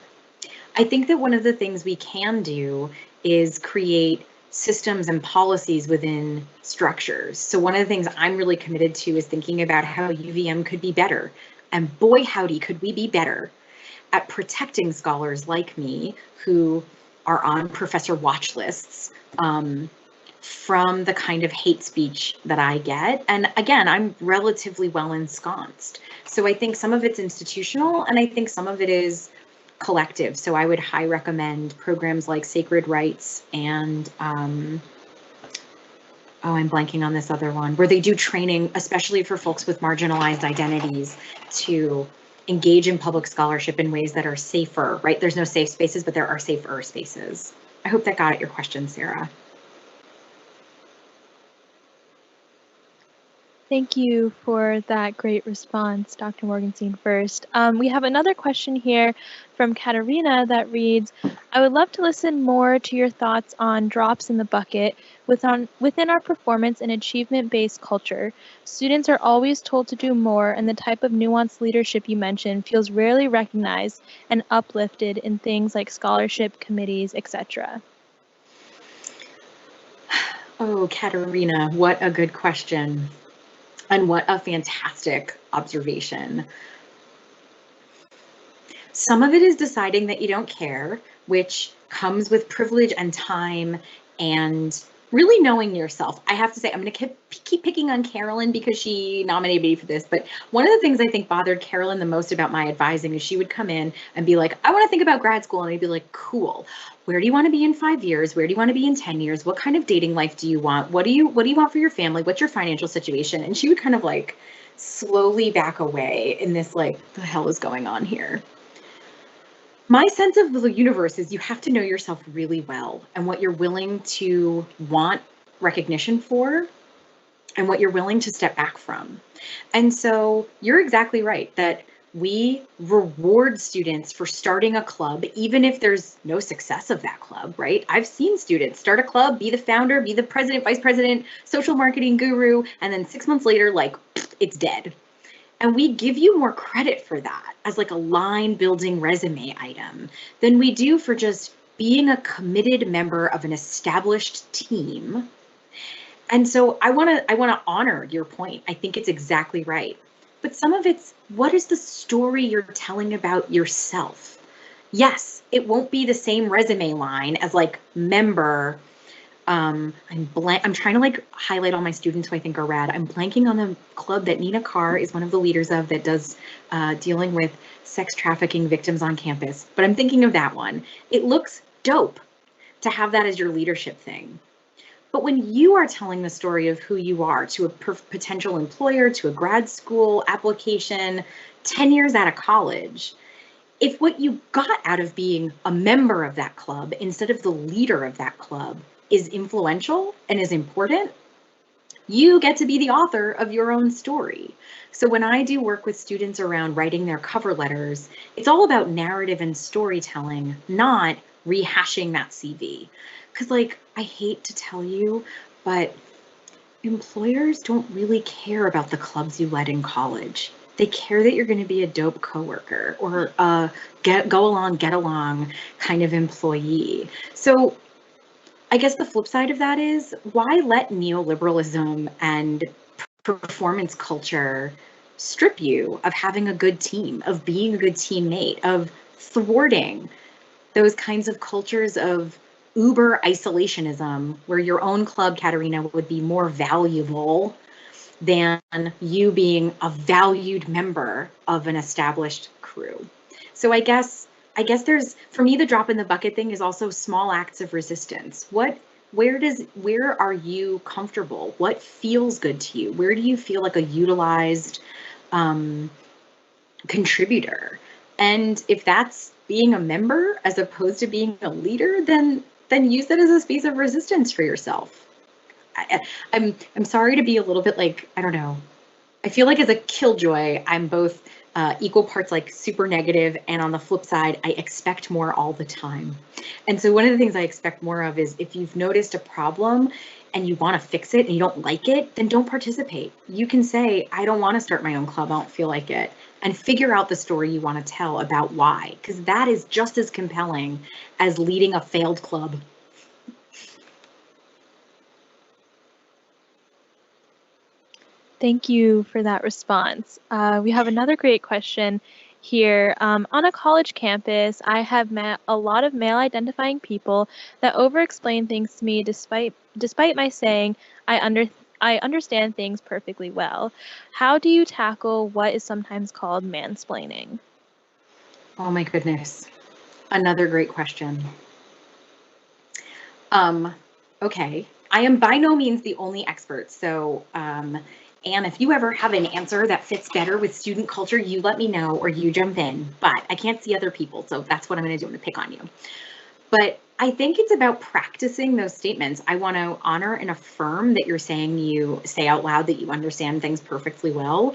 I think that one of the things we can do is create systems and policies within structures. So one of the things I'm really committed to is thinking about how UVM could be better. And boy, howdy, could we be better at protecting scholars like me who are on professor watch lists from the kind of hate speech that I get. And again, I'm relatively well ensconced. So I think some of it's institutional and I think some of it is collective. So I would high recommend programs like Sacred Rights and I'm blanking on this other one, where they do training, especially for folks with marginalized identities, to engage in public scholarship in ways that are safer, right? There's no safe spaces, but there are safer spaces. I hope that got at your question, Sarah. Thank you for that great response, Dr. Morgenstein-Fuerst. We have another question here from Katerina that reads, I would love to listen more to your thoughts on drops in the bucket within our performance and achievement-based culture. Students are always told to do more, and the type of nuanced leadership you mentioned feels rarely recognized and uplifted in things like scholarship committees, etc. Oh, Katerina, what a good question. And what a fantastic observation. Some of it is deciding that you don't care, which comes with privilege and time and really knowing yourself. I have to say, I'm going to keep picking on Carolyn because she nominated me for this. But one of the things I think bothered Carolyn the most about my advising is she would come in and be like, I want to think about grad school. And I'd be like, cool. Where do you want to be in 5 years? Where do you want to be in 10 years? What kind of dating life do you want? What do you want for your family? What's your financial situation? And she would kind of like slowly back away in this like, the hell is going on here? My sense of the universe is you have to know yourself really well and what you're willing to want recognition for and what you're willing to step back from. And so you're exactly right that we reward students for starting a club, even if there's no success of that club, right? I've seen students start a club, be the founder, be the president, vice president, social marketing guru, and then 6 months later, like, it's dead. And we give you more credit for that as like a line building resume item than we do for just being a committed member of an established team. And so I want to honor your point. I think it's exactly right. But some of it's, what is the story you're telling about yourself? Yes, it won't be the same resume line as like member I'm trying to like highlight all my students who I think are rad. I'm blanking on the club that Nina Carr is one of the leaders of that does dealing with sex trafficking victims on campus. But I'm thinking of that one. It looks dope to have that as your leadership thing. But when you are telling the story of who you are to a potential employer, to a grad school application, 10 years out of college, if what you got out of being a member of that club instead of the leader of that club is influential and is important, you get to be the author of your own story. So when I do work with students around writing their cover letters, it's all about narrative and storytelling, not rehashing that CV. Because like, I hate to tell you, but employers don't really care about the clubs you led in college. They care that you're going to be a dope coworker or a get along kind of employee. So I guess the flip side of that is, why let neoliberalism and performance culture strip you of having a good team, of being a good teammate, of thwarting those kinds of cultures of uber isolationism, where your own club, Katerina, would be more valuable than you being a valued member of an established crew. So I guess there's, for me, the drop in the bucket thing is also small acts of resistance. Where are you comfortable? What feels good to you? Where do you feel like a utilized contributor? And if that's being a member as opposed to being a leader, then use it as a space of resistance for yourself. I'm sorry to be a little bit like, I don't know. I feel like as a killjoy, I'm both equal parts like super negative, and on the flip side, I expect more all the time. And so one of the things I expect more of is, if you've noticed a problem and you want to fix it and you don't like it, then don't participate. You can say, I don't want to start my own club, I don't feel like it, and figure out the story you want to tell about why, because that is just as compelling as leading a failed club. Thank you for that response. We have another great question here. On a college campus, I have met a lot of male identifying people that over-explain things to me despite my saying I understand things perfectly well. How do you tackle what is sometimes called mansplaining? Oh my goodness. Another great question. Okay, I am by no means the only expert. So, and if you ever have an answer that fits better with student culture, you let me know or you jump in, but I can't see other people. So that's what I'm going to do. I'm going to pick on you. But I think it's about practicing those statements. I want to honor and affirm that you're saying, you say out loud that you understand things perfectly well.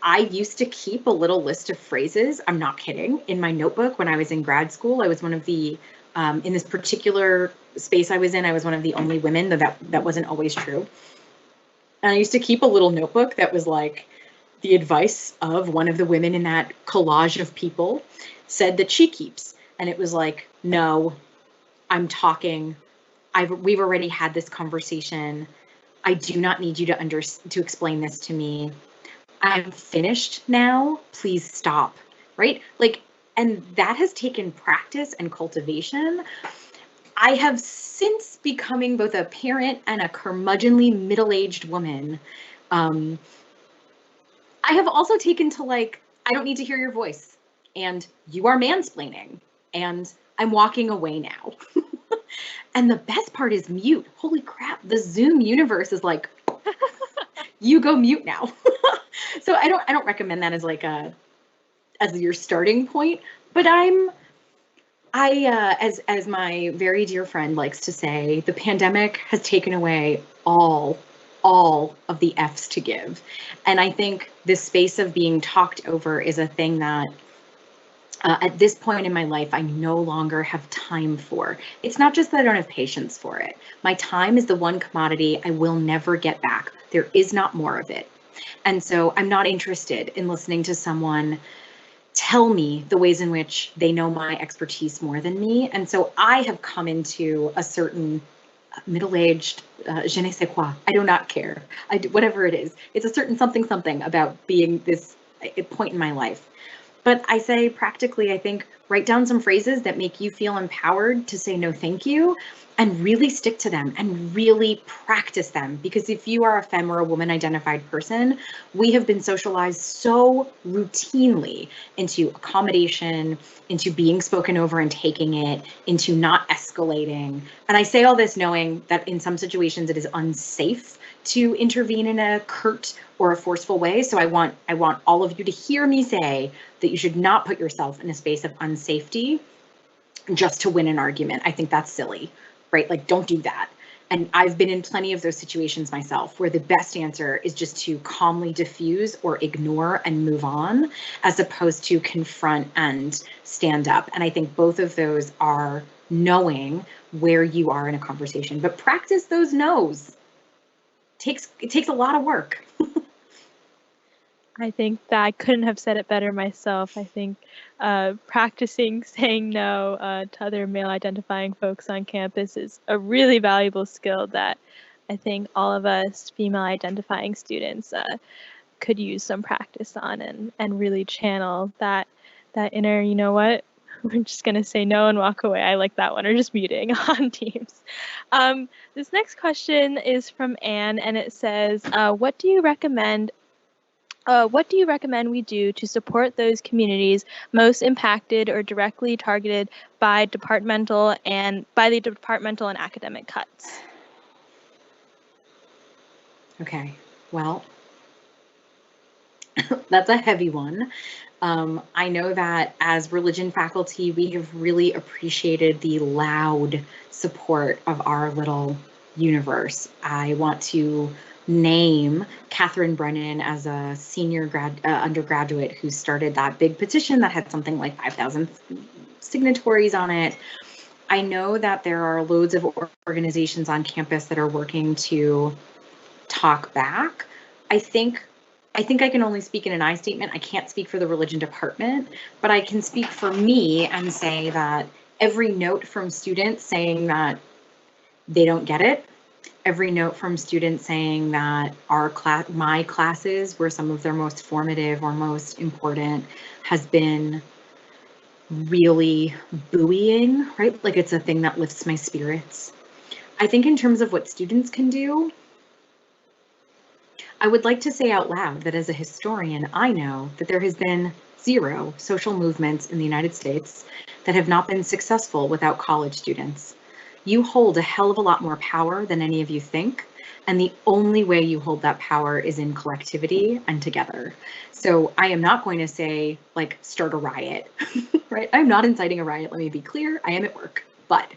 I used to keep a little list of phrases, I'm not kidding, in my notebook when I was in grad school. I was one of the, in this particular space I was in, I was one of the only women, though that wasn't always true. And I used to keep a little notebook that was like the advice of one of the women in that collage of people said that she keeps. And it was like, no, I'm talking. We've already had this conversation. I do not need you to explain this to me. I'm finished now. Please stop. Right? Like, and that has taken practice and cultivation. I have, since becoming both a parent and a curmudgeonly middle-aged woman, I have also taken to like, I don't need to hear your voice, and you are mansplaining, and I'm walking away now. And the best part is mute. Holy crap, the Zoom universe is like, you go mute now. So I don't recommend that as like as your starting point, but as my very dear friend likes to say, the pandemic has taken away all of the F's to give. And I think this space of being talked over is a thing that at this point in my life, I no longer have time for. It's not just that I don't have patience for it. My time is the one commodity I will never get back. There is not more of it. And so I'm not interested in listening to someone tell me the ways in which they know my expertise more than me. And so I have come into a certain middle-aged je ne sais quoi. I do not care. Whatever it is. It's a certain something about being this point in my life. But I say practically, I think, write down some phrases that make you feel empowered to say no thank you, and really stick to them and really practice them. Because if you are a femme or a woman identified person, we have been socialized so routinely into accommodation, into being spoken over and taking it, into not escalating. And I say all this knowing that in some situations it is unsafe to intervene in a curt or a forceful way. So I want all of you to hear me say that you should not put yourself in a space of unsafety just to win an argument. I think that's silly, right? Like, don't do that. And I've been in plenty of those situations myself where the best answer is just to calmly diffuse or ignore and move on, as opposed to confront and stand up. And I think both of those are knowing where you are in a conversation, but practice those no's. It takes a lot of work. I think that I couldn't have said it better myself. I think practicing saying no to other male identifying folks on campus is a really valuable skill that I think all of us female identifying students could use some practice on and really channel that inner, you know what, we're just going to say no and walk away. I like that one, or just muting on Teams. This next question is from Anne, and it says, what do you recommend we do to support those communities most impacted or directly targeted by the departmental and academic cuts? Okay, well, that's a heavy one. I know that as religion faculty, we have really appreciated the loud support of our little universe. I want to name Catherine Brennan as a senior undergraduate who started that big petition that had something like 5,000 signatories on it. I know that there are loads of organizations on campus that are working to talk back. I think I can only speak in an I statement. I can't speak for the religion department, but I can speak for me and say that every note from students saying that they don't get it, every note from students saying that my classes were some of their most formative or most important, has been really buoying, right? Like, it's a thing that lifts my spirits. I think in terms of what students can do, I would like to say out loud that as a historian, I know that there has been 0 social movements in the United States that have not been successful without college students. You hold a hell of a lot more power than any of you think, and the only way you hold that power is in collectivity and together. So I am not going to say, like, start a riot, right? I'm not inciting a riot, let me be clear, I am at work. But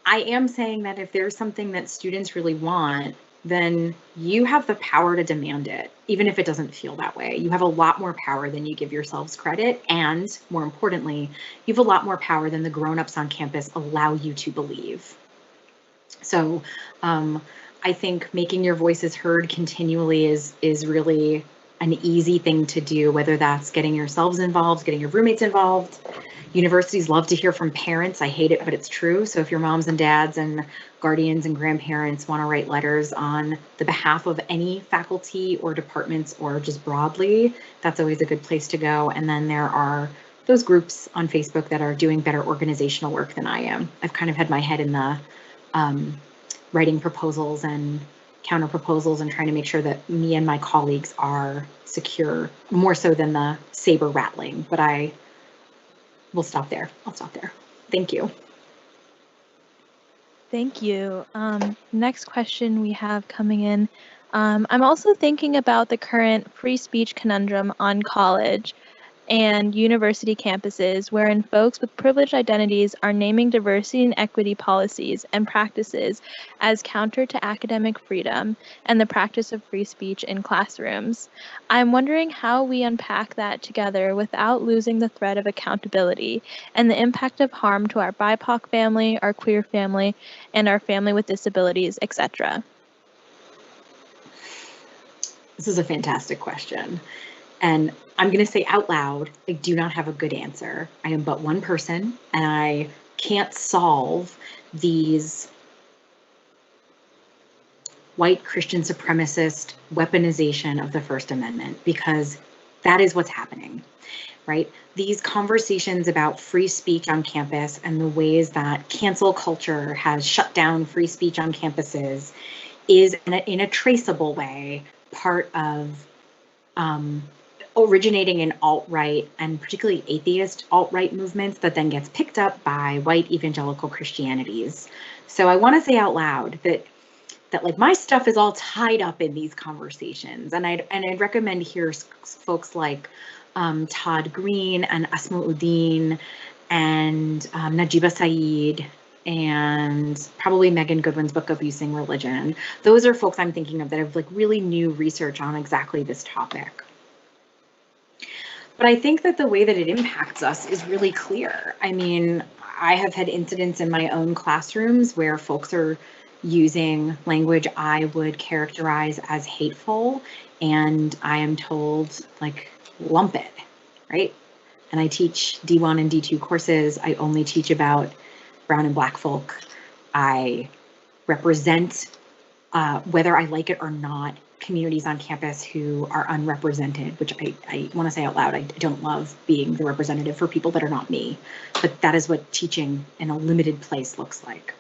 I am saying that if there's something that students really want, then you have the power to demand it, even if it doesn't feel that way. You have a lot more power than you give yourselves credit, and more importantly, you have a lot more power than the grown-ups on campus allow you to believe. So I think making your voices heard continually is really an easy thing to do, whether that's getting yourselves involved, getting your roommates involved. Universities love to hear from parents. I hate it, but it's true. So if your moms and dads and guardians and grandparents want to write letters on the behalf of any faculty or departments or just broadly, that's always a good place to go. And then there are those groups on Facebook that are doing better organizational work than I am. I've kind of had my head in the writing proposals and counter proposals and trying to make sure that me and my colleagues are secure, more so than the saber rattling. But we'll stop there. I'll stop there. Thank you. Thank you. Next question we have coming in. I'm also thinking about the current free speech conundrum on college and university campuses, wherein folks with privileged identities are naming diversity and equity policies and practices as counter to academic freedom and the practice of free speech in classrooms. I'm wondering how we unpack that together without losing the thread of accountability and the impact of harm to our BIPOC family, our queer family, and our family with disabilities, etc. This is a fantastic question. And I'm going to say out loud, I do not have a good answer. I am but one person, and I can't solve these white Christian supremacist weaponization of the First Amendment, because That is what's happening, right? These conversations about free speech on campus and the ways that cancel culture has shut down free speech on campuses is in a traceable way part of originating in alt-right and particularly atheist alt-right movements that then gets picked up by white evangelical Christianities. So I want to say out loud that like my stuff is all tied up in these conversations, and I'd recommend here folks like Todd Green and Asma Uddin and Najiba Saeed and probably Megan Goodwin's book, Abusing Religion. Those are folks I'm thinking of that have like really new research on exactly this topic. But I think that the way that it impacts us is really clear. I mean, I have had incidents in my own classrooms where folks are using language I would characterize as hateful, and I am told, like, lump it, right? And I teach D1 and D2 courses. I only teach about brown and black folk. I represent, whether I like it or not, communities on campus who are unrepresented, which I want to say out loud, I don't love being the representative for people that are not me, but that is what teaching in a limited place looks like.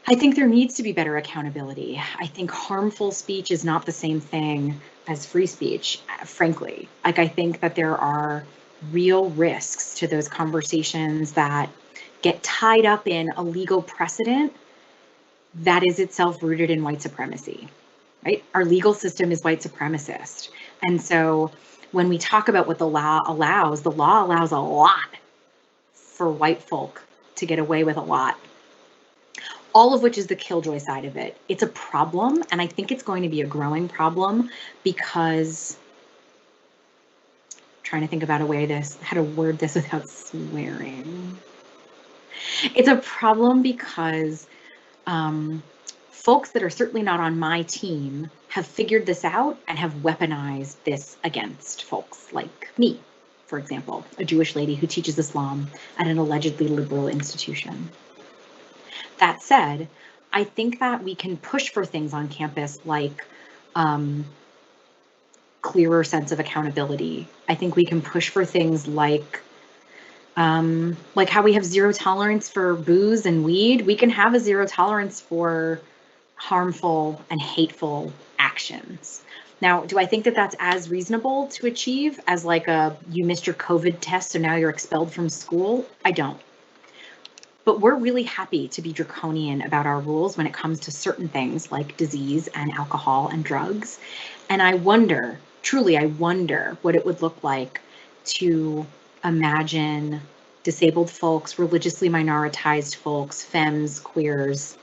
I think there needs to be better accountability. I think harmful speech is not the same thing as free speech, frankly. Like, I think that there are real risks to those conversations that get tied up in a legal precedent that is itself rooted in white supremacy, right? Our legal system is white supremacist. And so when we talk about what the law allows a lot for white folk to get away with a lot, all of which is the killjoy side of it. It's a problem, and I think it's going to be a growing problem because, trying to think about how to word this without swearing. It's a problem because folks that are certainly not on my team have figured this out and have weaponized this against folks like me, for example, a Jewish lady who teaches Islam at an allegedly liberal institution. That said, I think that we can push for things on campus like clearer sense of accountability. I think we can push for things like how we have zero tolerance for booze and weed. We can have a zero tolerance for harmful and hateful actions. Now, do I think that that's as reasonable to achieve as like you missed your COVID test, so now you're expelled from school? I don't. But we're really happy to be draconian about our rules when it comes to certain things like disease and alcohol and drugs. And I wonder, truly, I wonder what it would look like to imagine disabled folks, religiously minoritized folks, femmes, queers,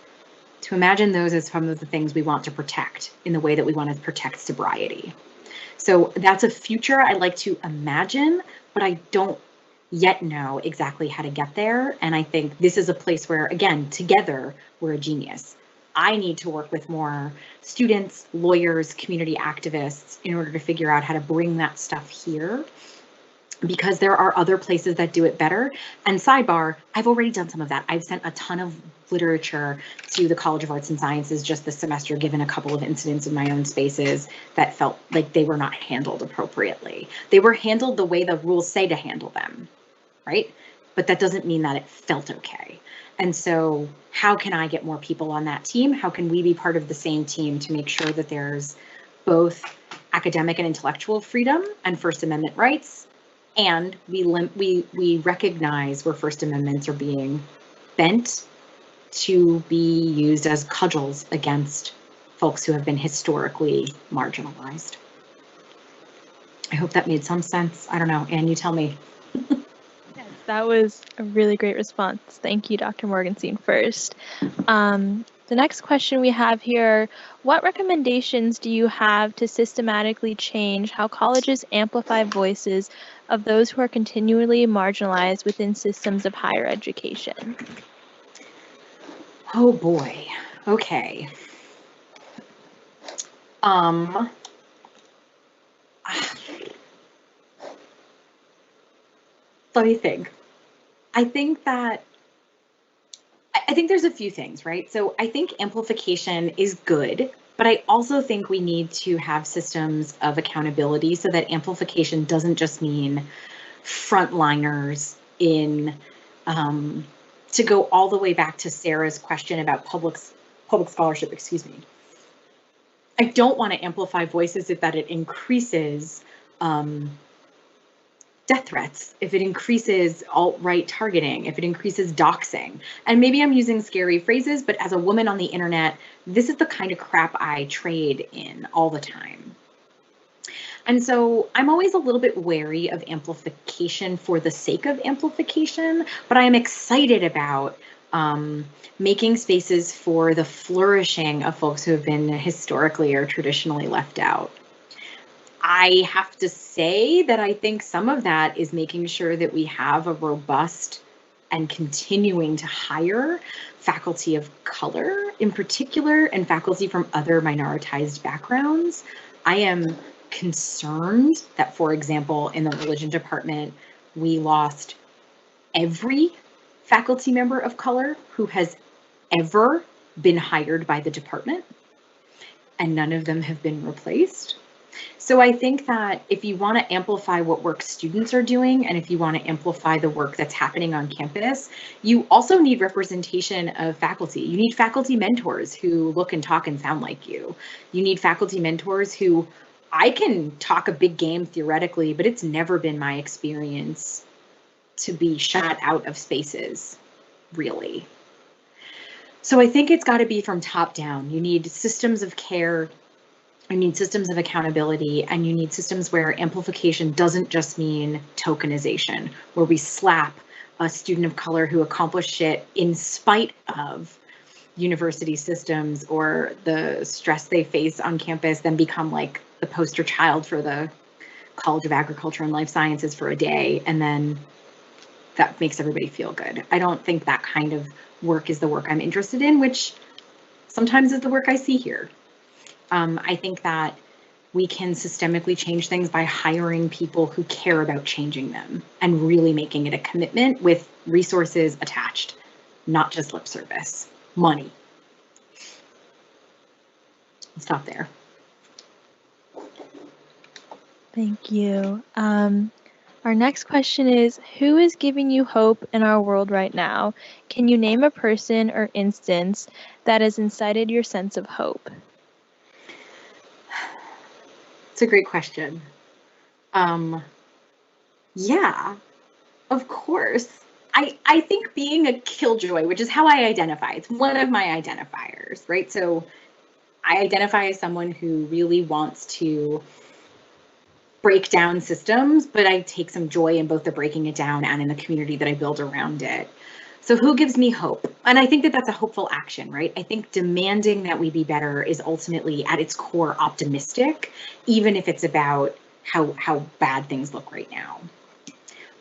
to imagine those as some of the things we want to protect in the way that we want to protect sobriety. So that's a future I like to imagine, but I don't yet know exactly how to get there. And I think this is a place where, again, together, we're a genius. I need to work with more students, lawyers, community activists in order to figure out how to bring that stuff here, because there are other places that do it better. And sidebar, I've already done some of that. I've sent a ton of literature to the College of Arts and Sciences just this semester, given a couple of incidents in my own spaces that felt like they were not handled appropriately. They were handled the way the rules say to handle them, right? But that doesn't mean that it felt okay. And so how can I get more people on that team? How can we be part of the same team to make sure that there's both academic and intellectual freedom and First Amendment rights, and we recognize where First Amendments are being bent to be used as cudgels against folks who have been historically marginalized? I hope that made some sense. I don't know, Anne, you tell me. Yes, that was a really great response. Thank you, Dr. Morgenstein-Fuerst. The next question we have here, what recommendations do you have to systematically change how colleges amplify voices of those who are continually marginalized within systems of higher education? Oh boy. Okay. Let me think. I think there's a few things, right? So I think amplification is good. But I also think we need to have systems of accountability so that amplification doesn't just mean frontliners in, to go all the way back to Sarah's question about public scholarship, excuse me. I don't want to amplify voices if that it increases death threats, if it increases alt-right targeting, if it increases doxing. And maybe I'm using scary phrases, but as a woman on the internet, this is the kind of crap I trade in all the time. And so I'm always a little bit wary of amplification for the sake of amplification, but I am excited about making spaces for the flourishing of folks who have been historically or traditionally left out. I have to say that I think some of that is making sure that we have a robust and continuing to hire faculty of color in particular and faculty from other minoritized backgrounds. I am concerned that, for example, in the religion department, we lost every faculty member of color who has ever been hired by the department, and none of them have been replaced. So I think that if you want to amplify what work students are doing, and if you want to amplify the work that's happening on campus, you also need representation of faculty. You need faculty mentors who look and talk and sound like you. You need faculty mentors who, I can talk a big game theoretically, but it's never been my experience to be shut out of spaces, really. So I think it's got to be from top down. You need systems of care, you need systems of accountability, and you need systems where amplification doesn't just mean tokenization, where we slap a student of color who accomplished it in spite of university systems or the stress they face on campus, then become like the poster child for the College of Agriculture and Life Sciences for a day, and then that makes everybody feel good. I don't think that kind of work is the work I'm interested in, which sometimes is the work I see here. I think that we can systemically change things by hiring people who care about changing them and really making it a commitment with resources attached, not just lip service, money. I'll stop there. Thank you. Our next question is, who is giving you hope in our world right now? Can you name a person or instance that has incited your sense of hope? It's a great question. Yeah, of course. I think being a killjoy, which is how I identify, it's one of my identifiers, right? So I identify as someone who really wants to break down systems, but I take some joy in both the breaking it down and in the community that I build around it. So who gives me hope? And I think that that's a hopeful action, right? I think demanding that we be better is ultimately at its core optimistic, even if it's about how bad things look right now.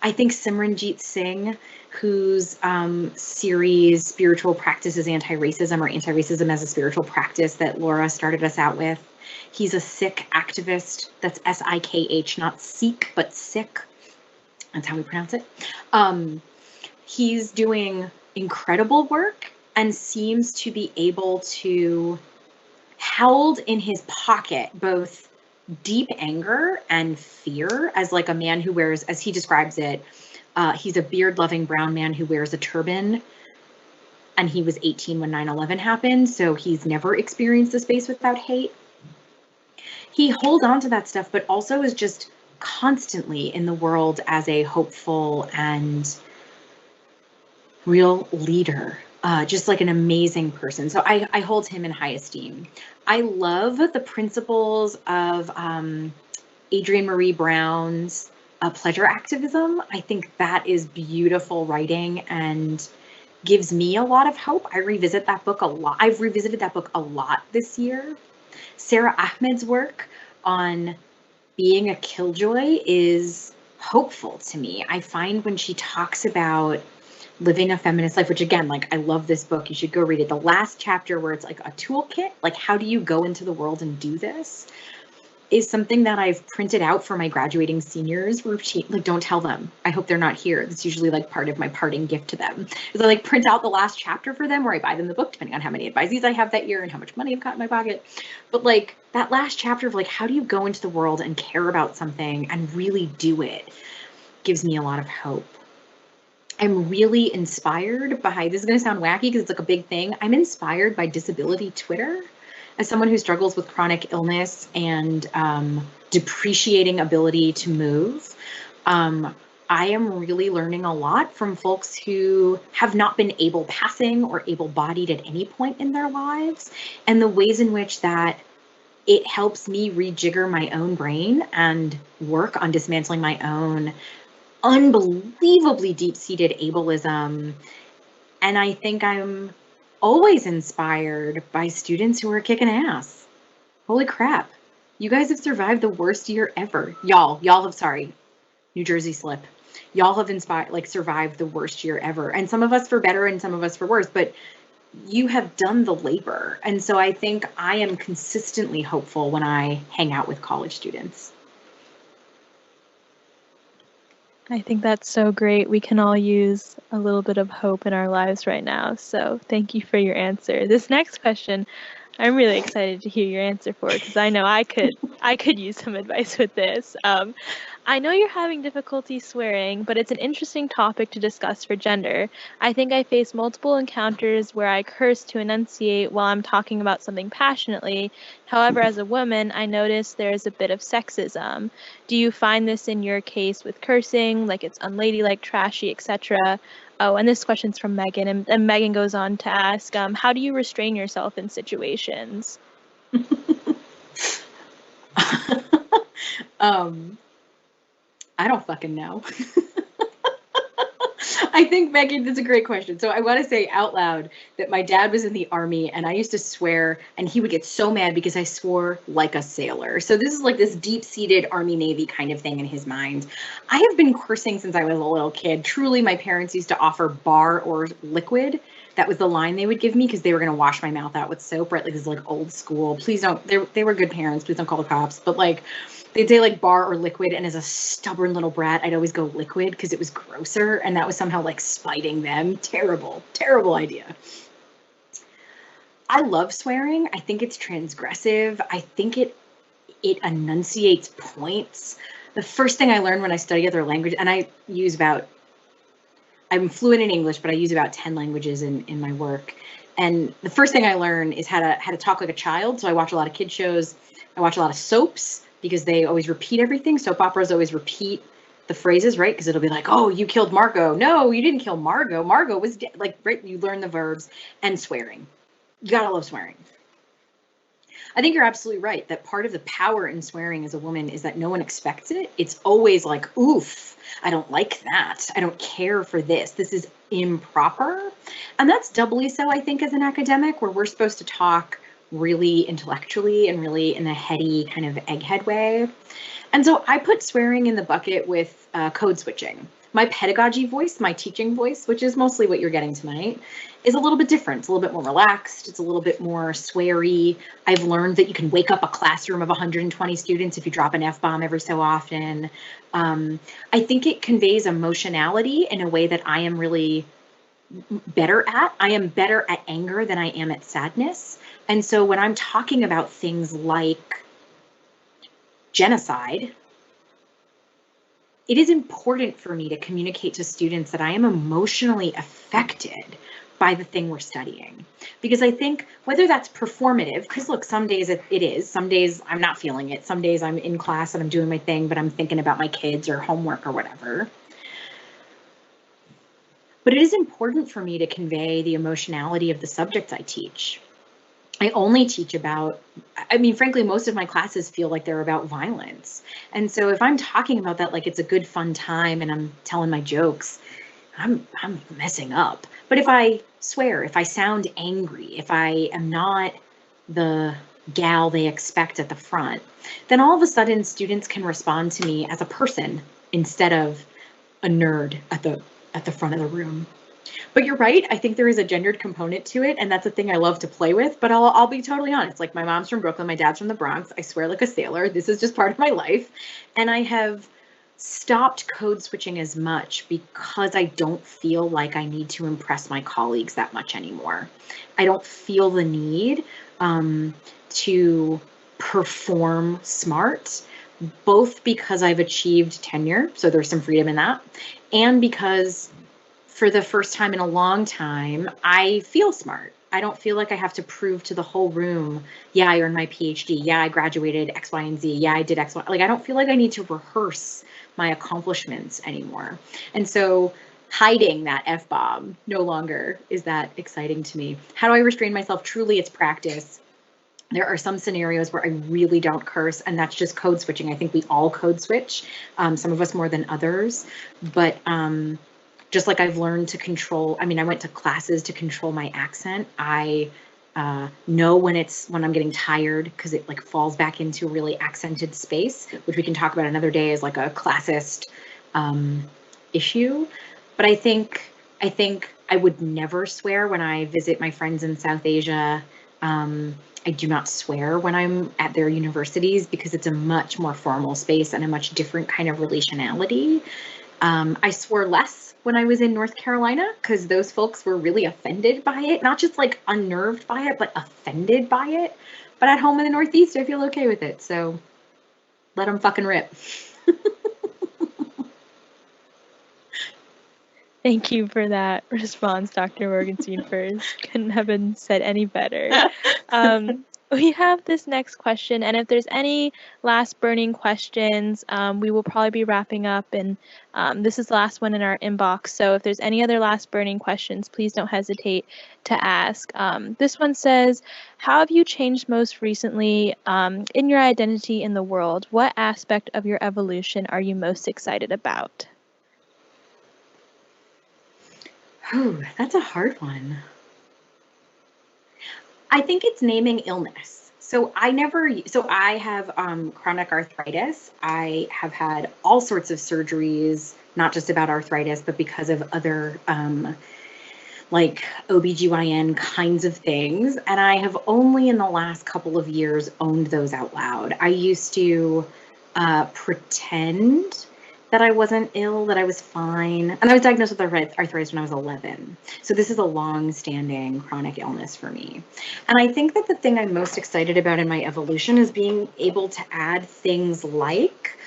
I think Simranjeet Singh, whose series Spiritual Practices Anti-Racism, or Anti-Racism as a Spiritual Practice, that Laura started us out with. He's a Sikh activist. That's S-I-K-H, not Sikh, but Sikh. That's how we pronounce it. He's doing incredible work and seems to be able to hold in his pocket both deep anger and fear, as like a man who wears, as he describes it, he's a beard-loving brown man who wears a turban, and he was 18 when 9/11 happened, so he's never experienced a space without hate. He holds on to that stuff, but also is just constantly in the world as a hopeful and real leader, just like an amazing person. So I hold him in high esteem. I love the principles of Adrienne Marie Brown's pleasure activism. I think that is beautiful writing and gives me a lot of hope. I revisit that book a lot. I've revisited that book a lot this year. Sarah Ahmed's work on being a killjoy is hopeful to me. I find when she talks about living a feminist life, which again, like, I love this book, you should go read it. The last chapter where it's like a toolkit, like how do you go into the world and do this? is something that I've printed out for my graduating seniors. Like, don't tell them. I hope they're not here. That's usually like part of my parting gift to them. Is I like print out the last chapter for them, or I buy them the book, depending on how many advisees I have that year and how much money I've got in my pocket. But like that last chapter of like, how do you go into the world and care about something and really do it, gives me a lot of hope. I'm really inspired by, this is going to sound wacky because it's like a big thing. I'm inspired by disability Twitter. As someone who struggles with chronic illness and depreciating ability to move, I am really learning a lot from folks who have not been able-passing or able-bodied at any point in their lives, and the ways in which that it helps me rejigger my own brain and work on dismantling my own unbelievably deep-seated ableism. And I think I'm always inspired by students who are kicking ass. Holy crap. You guys have survived the worst year ever. Y'all have, sorry, New Jersey slip. Y'all have survived the worst year ever. And some of us for better and some of us for worse, but you have done the labor. And so I think I am consistently hopeful when I hang out with college students. I think that's so great. We can all use a little bit of hope in our lives right now. So thank you for your answer. This next question, I'm really excited to hear your answer for, because I know I could use some advice with this. I know you're having difficulty swearing, but it's an interesting topic to discuss for gender. I think I face multiple encounters where I curse to enunciate while I'm talking about something passionately. However, as a woman, I notice there's a bit of sexism. Do you find this in your case with cursing, like it's unladylike, trashy, etc.? Oh, and this question's from Megan, and Megan goes on to ask, how do you restrain yourself in situations? I don't fucking know. I think, Megan, that's a great question. So I want to say out loud that my dad was in the Army and I used to swear, and he would get so mad because I swore like a sailor. So this is like this deep-seated Army Navy kind of thing in his mind. I have been cursing since I was a little kid. Truly, my parents used to offer bar or liquid. That was the line they would give me because they were going to wash my mouth out with soap, right? Like this is like old school. Please don't, they were good parents. Please don't call the cops. But like, they'd say like bar or liquid, and as a stubborn little brat, I'd always go liquid because it was grosser, and that was somehow like spiting them. Terrible, terrible idea. I love swearing. I think it's transgressive. I think it enunciates points. The first thing I learned when I study other language, and I'm fluent in English, but I use about 10 languages in my work. And the first thing I learned is how to talk like a child. So I watch a lot of kid shows. I watch a lot of soaps, because they always repeat everything. Soap operas always repeat the phrases, right? Because it'll be like, oh, you killed Margot. No, you didn't kill Margot. Margot was dead. Like, right? You learn the verbs. And swearing. You gotta love swearing. I think you're absolutely right that part of the power in swearing as a woman is that no one expects it. It's always like, oof, I don't like that. I don't care for this. This is improper. And that's doubly so, I think, as an academic, where we're supposed to talk really intellectually and really in a heady kind of egghead way. And so I put swearing in the bucket with code switching. My pedagogy voice, my teaching voice, which is mostly what you're getting tonight, is a little bit different. It's a little bit more relaxed. It's a little bit more sweary. I've learned that you can wake up a classroom of 120 students if you drop an F-bomb every so often. I think it conveys emotionality in a way that I am really better at. I am better at anger than I am at sadness. And so when I'm talking about things like genocide, it is important for me to communicate to students that I am emotionally affected by the thing we're studying. Because I think whether that's performative, because look, some days it is, some days I'm not feeling it, some days I'm in class and I'm doing my thing, but I'm thinking about my kids or homework or whatever. But it is important for me to convey the emotionality of the subjects I teach. I only teach about, I mean, frankly, most of my classes feel like they're about violence. And so if I'm talking about that like it's a good fun time and I'm telling my jokes, I'm messing up. But if I swear, if I sound angry, if I am not the gal they expect at the front, then all of a sudden students can respond to me as a person instead of a nerd at the front of the room. But you're right. I think there is a gendered component to it, and that's a thing I love to play with. But I'll be totally honest. Like, my mom's from Brooklyn, my dad's from the Bronx. I swear like a sailor. This is just part of my life. And I have stopped code switching as much because I don't feel like I need to impress my colleagues that much anymore. I don't feel the need to perform smart, both because I've achieved tenure, so there's some freedom in that, and because for the first time in a long time, I feel smart. I don't feel like I have to prove to the whole room, yeah, I earned my PhD, yeah, I graduated X, Y, and Z, yeah, I did X, Y. Like, I don't feel like I need to rehearse my accomplishments anymore. And so hiding that F-bomb no longer is that exciting to me. How do I restrain myself? Truly, it's practice. There are some scenarios where I really don't curse, and that's just code switching. I think we all code switch, some of us more than others, but just like I've learned to control, I mean, I went to classes to control my accent. I know when I'm getting tired, because it like falls back into a really accented space, which we can talk about another day as like a classist issue. But I think I would never swear when I visit my friends in South Asia. I do not swear when I'm at their universities because it's a much more formal space and a much different kind of relationality. I swore less when I was in North Carolina because those folks were really offended by it, not just like unnerved by it, but offended by it. But at home in the Northeast, I feel okay with it. So let them fucking rip. Thank you for that response, Dr. Morgenstein-Fuerst. Couldn't have been said any better. We have this next question, and if there's any last burning questions, we will probably be wrapping up, and this is the last one in our inbox, so if there's any other last burning questions, please don't hesitate to ask. This one says, how have you changed most recently in your identity in the world? What aspect of your evolution are you most excited about? Ooh, that's a hard one. I think it's naming illness. So I have chronic arthritis. I have had all sorts of surgeries, not just about arthritis, but because of other like OBGYN kinds of things. And I have only in the last couple of years owned those out loud. I used to pretend that I wasn't ill, that I was fine. And I was diagnosed with arthritis when I was 11. So this is a long-standing chronic illness for me. And I think that the thing I'm most excited about in my evolution is being able to add things like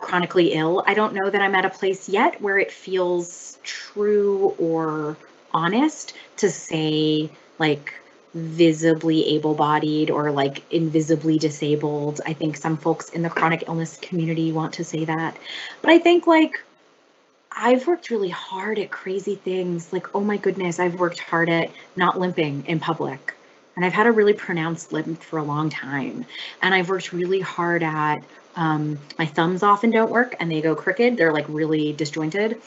chronically ill. I don't know that I'm at a place yet where it feels true or honest to say like visibly able-bodied or like invisibly disabled. I think some folks in the chronic illness community want to say that. But I think like I've worked really hard at crazy things. Like, oh my goodness, I've worked hard at not limping in public. And I've had a really pronounced limp for a long time. And I've worked really hard at my thumbs often don't work and they go crooked. They're like really disjointed.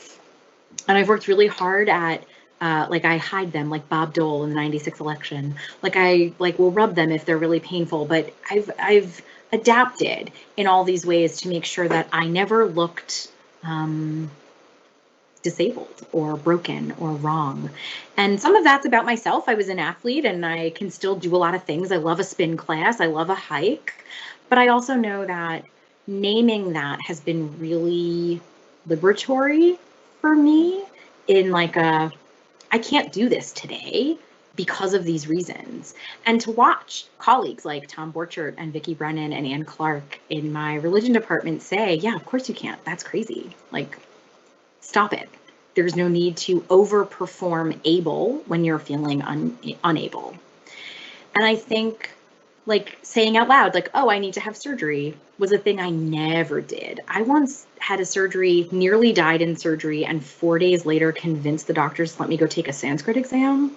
And I've worked really hard at I hide them like Bob Dole in the 96 election. Like I will rub them if they're really painful, but I've adapted in all these ways to make sure that I never looked disabled or broken or wrong. And some of that's about myself. I was an athlete and I can still do a lot of things. I love a spin class. I love a hike. But I also know that naming that has been really liberatory for me in like I can't do this today because of these reasons. And to watch colleagues like Tom Borchert and Vicki Brennan and Ann Clark in my religion department say, yeah, of course you can't. That's crazy. Like, stop it. There's no need to overperform able when you're feeling unable. And I think like saying out loud, like, oh, I need to have surgery was a thing I never did. I once had a surgery, nearly died in surgery, and 4 days later convinced the doctors to let me go take a Sanskrit exam.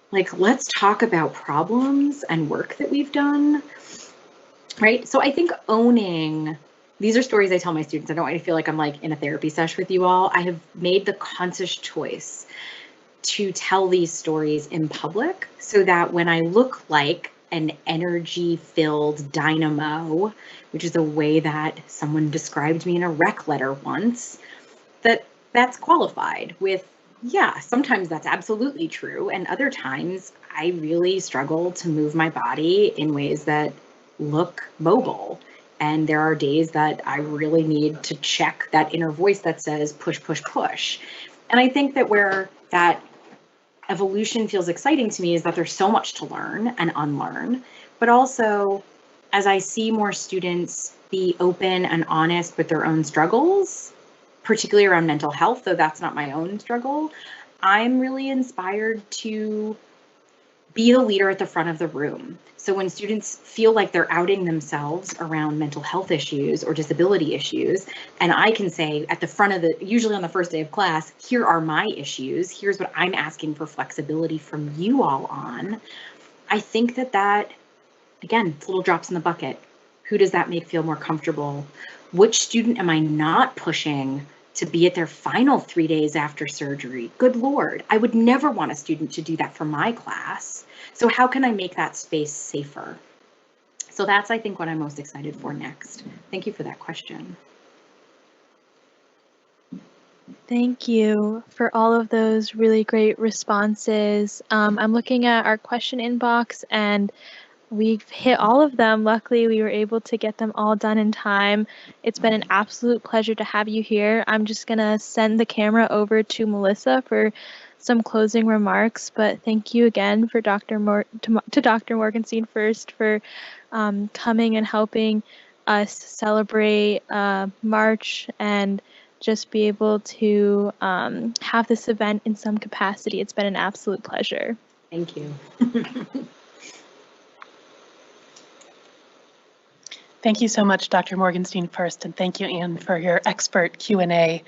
Like, let's talk about problems and work that we've done, right? So I think owning, these are stories I tell my students. I don't want you to feel like I'm like in a therapy sesh with you all. I have made the conscious choice to tell these stories in public so that when I look like an energy-filled dynamo, which is a way that someone described me in a rec letter once, that's qualified with, yeah, sometimes that's absolutely true. And other times I really struggle to move my body in ways that look mobile. And there are days that I really need to check that inner voice that says push, push, push. And I think that where that evolution feels exciting to me is that there's so much to learn and unlearn, but also as I see more students be open and honest with their own struggles, particularly around mental health, though that's not my own struggle, I'm really inspired to be the leader at the front of the room. So when students feel like they're outing themselves around mental health issues or disability issues, and I can say at the front of usually on the first day of class, here are my issues, here's what I'm asking for flexibility from you all on, I think that, again, it's little drops in the bucket. Who does that make feel more comfortable? Which student am I not pushing to be at their final 3 days after surgery? Good Lord, I would never want a student to do that for my class. So how can I make that space safer? So that's, I think, what I'm most excited for next. Thank you for that question. Thank you for all of those really great responses. I'm looking at our question inbox and we've hit all of them. Luckily, we were able to get them all done in time. It's been an absolute pleasure to have you here. I'm just gonna send the camera over to Melissa for some closing remarks, but thank you again for Dr. Morgenstein-Fuerst for coming and helping us celebrate March and just be able to have this event in some capacity. It's been an absolute pleasure. Thank you. Thank you so much, Dr. Morgenstein-Fuerst, and thank you, Anne, for your expert Q&A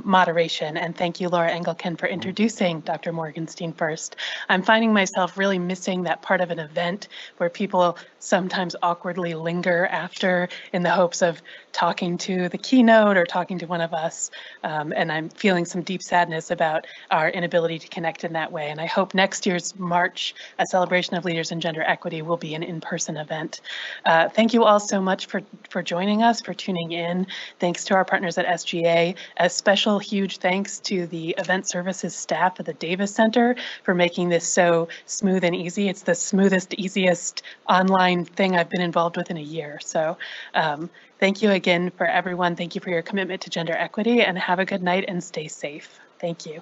moderation, and thank you, Laura Engelken, for introducing Dr. Morgenstein-Fuerst. I'm finding myself really missing that part of an event where people sometimes awkwardly linger after in the hopes of talking to the keynote or talking to one of us, and I'm feeling some deep sadness about our inability to connect in that way, and I hope next year's March, a celebration of leaders in gender equity, will be an in-person event. Thank you all so much for joining us, for tuning in. Thanks to our partners at SGA. A special huge thanks to the event services staff at the Davis Center for making this so smooth and easy. It's the smoothest, easiest online thing I've been involved with in a year. So thank you again for everyone. Thank you for your commitment to gender equity, and have a good night and stay safe. Thank you.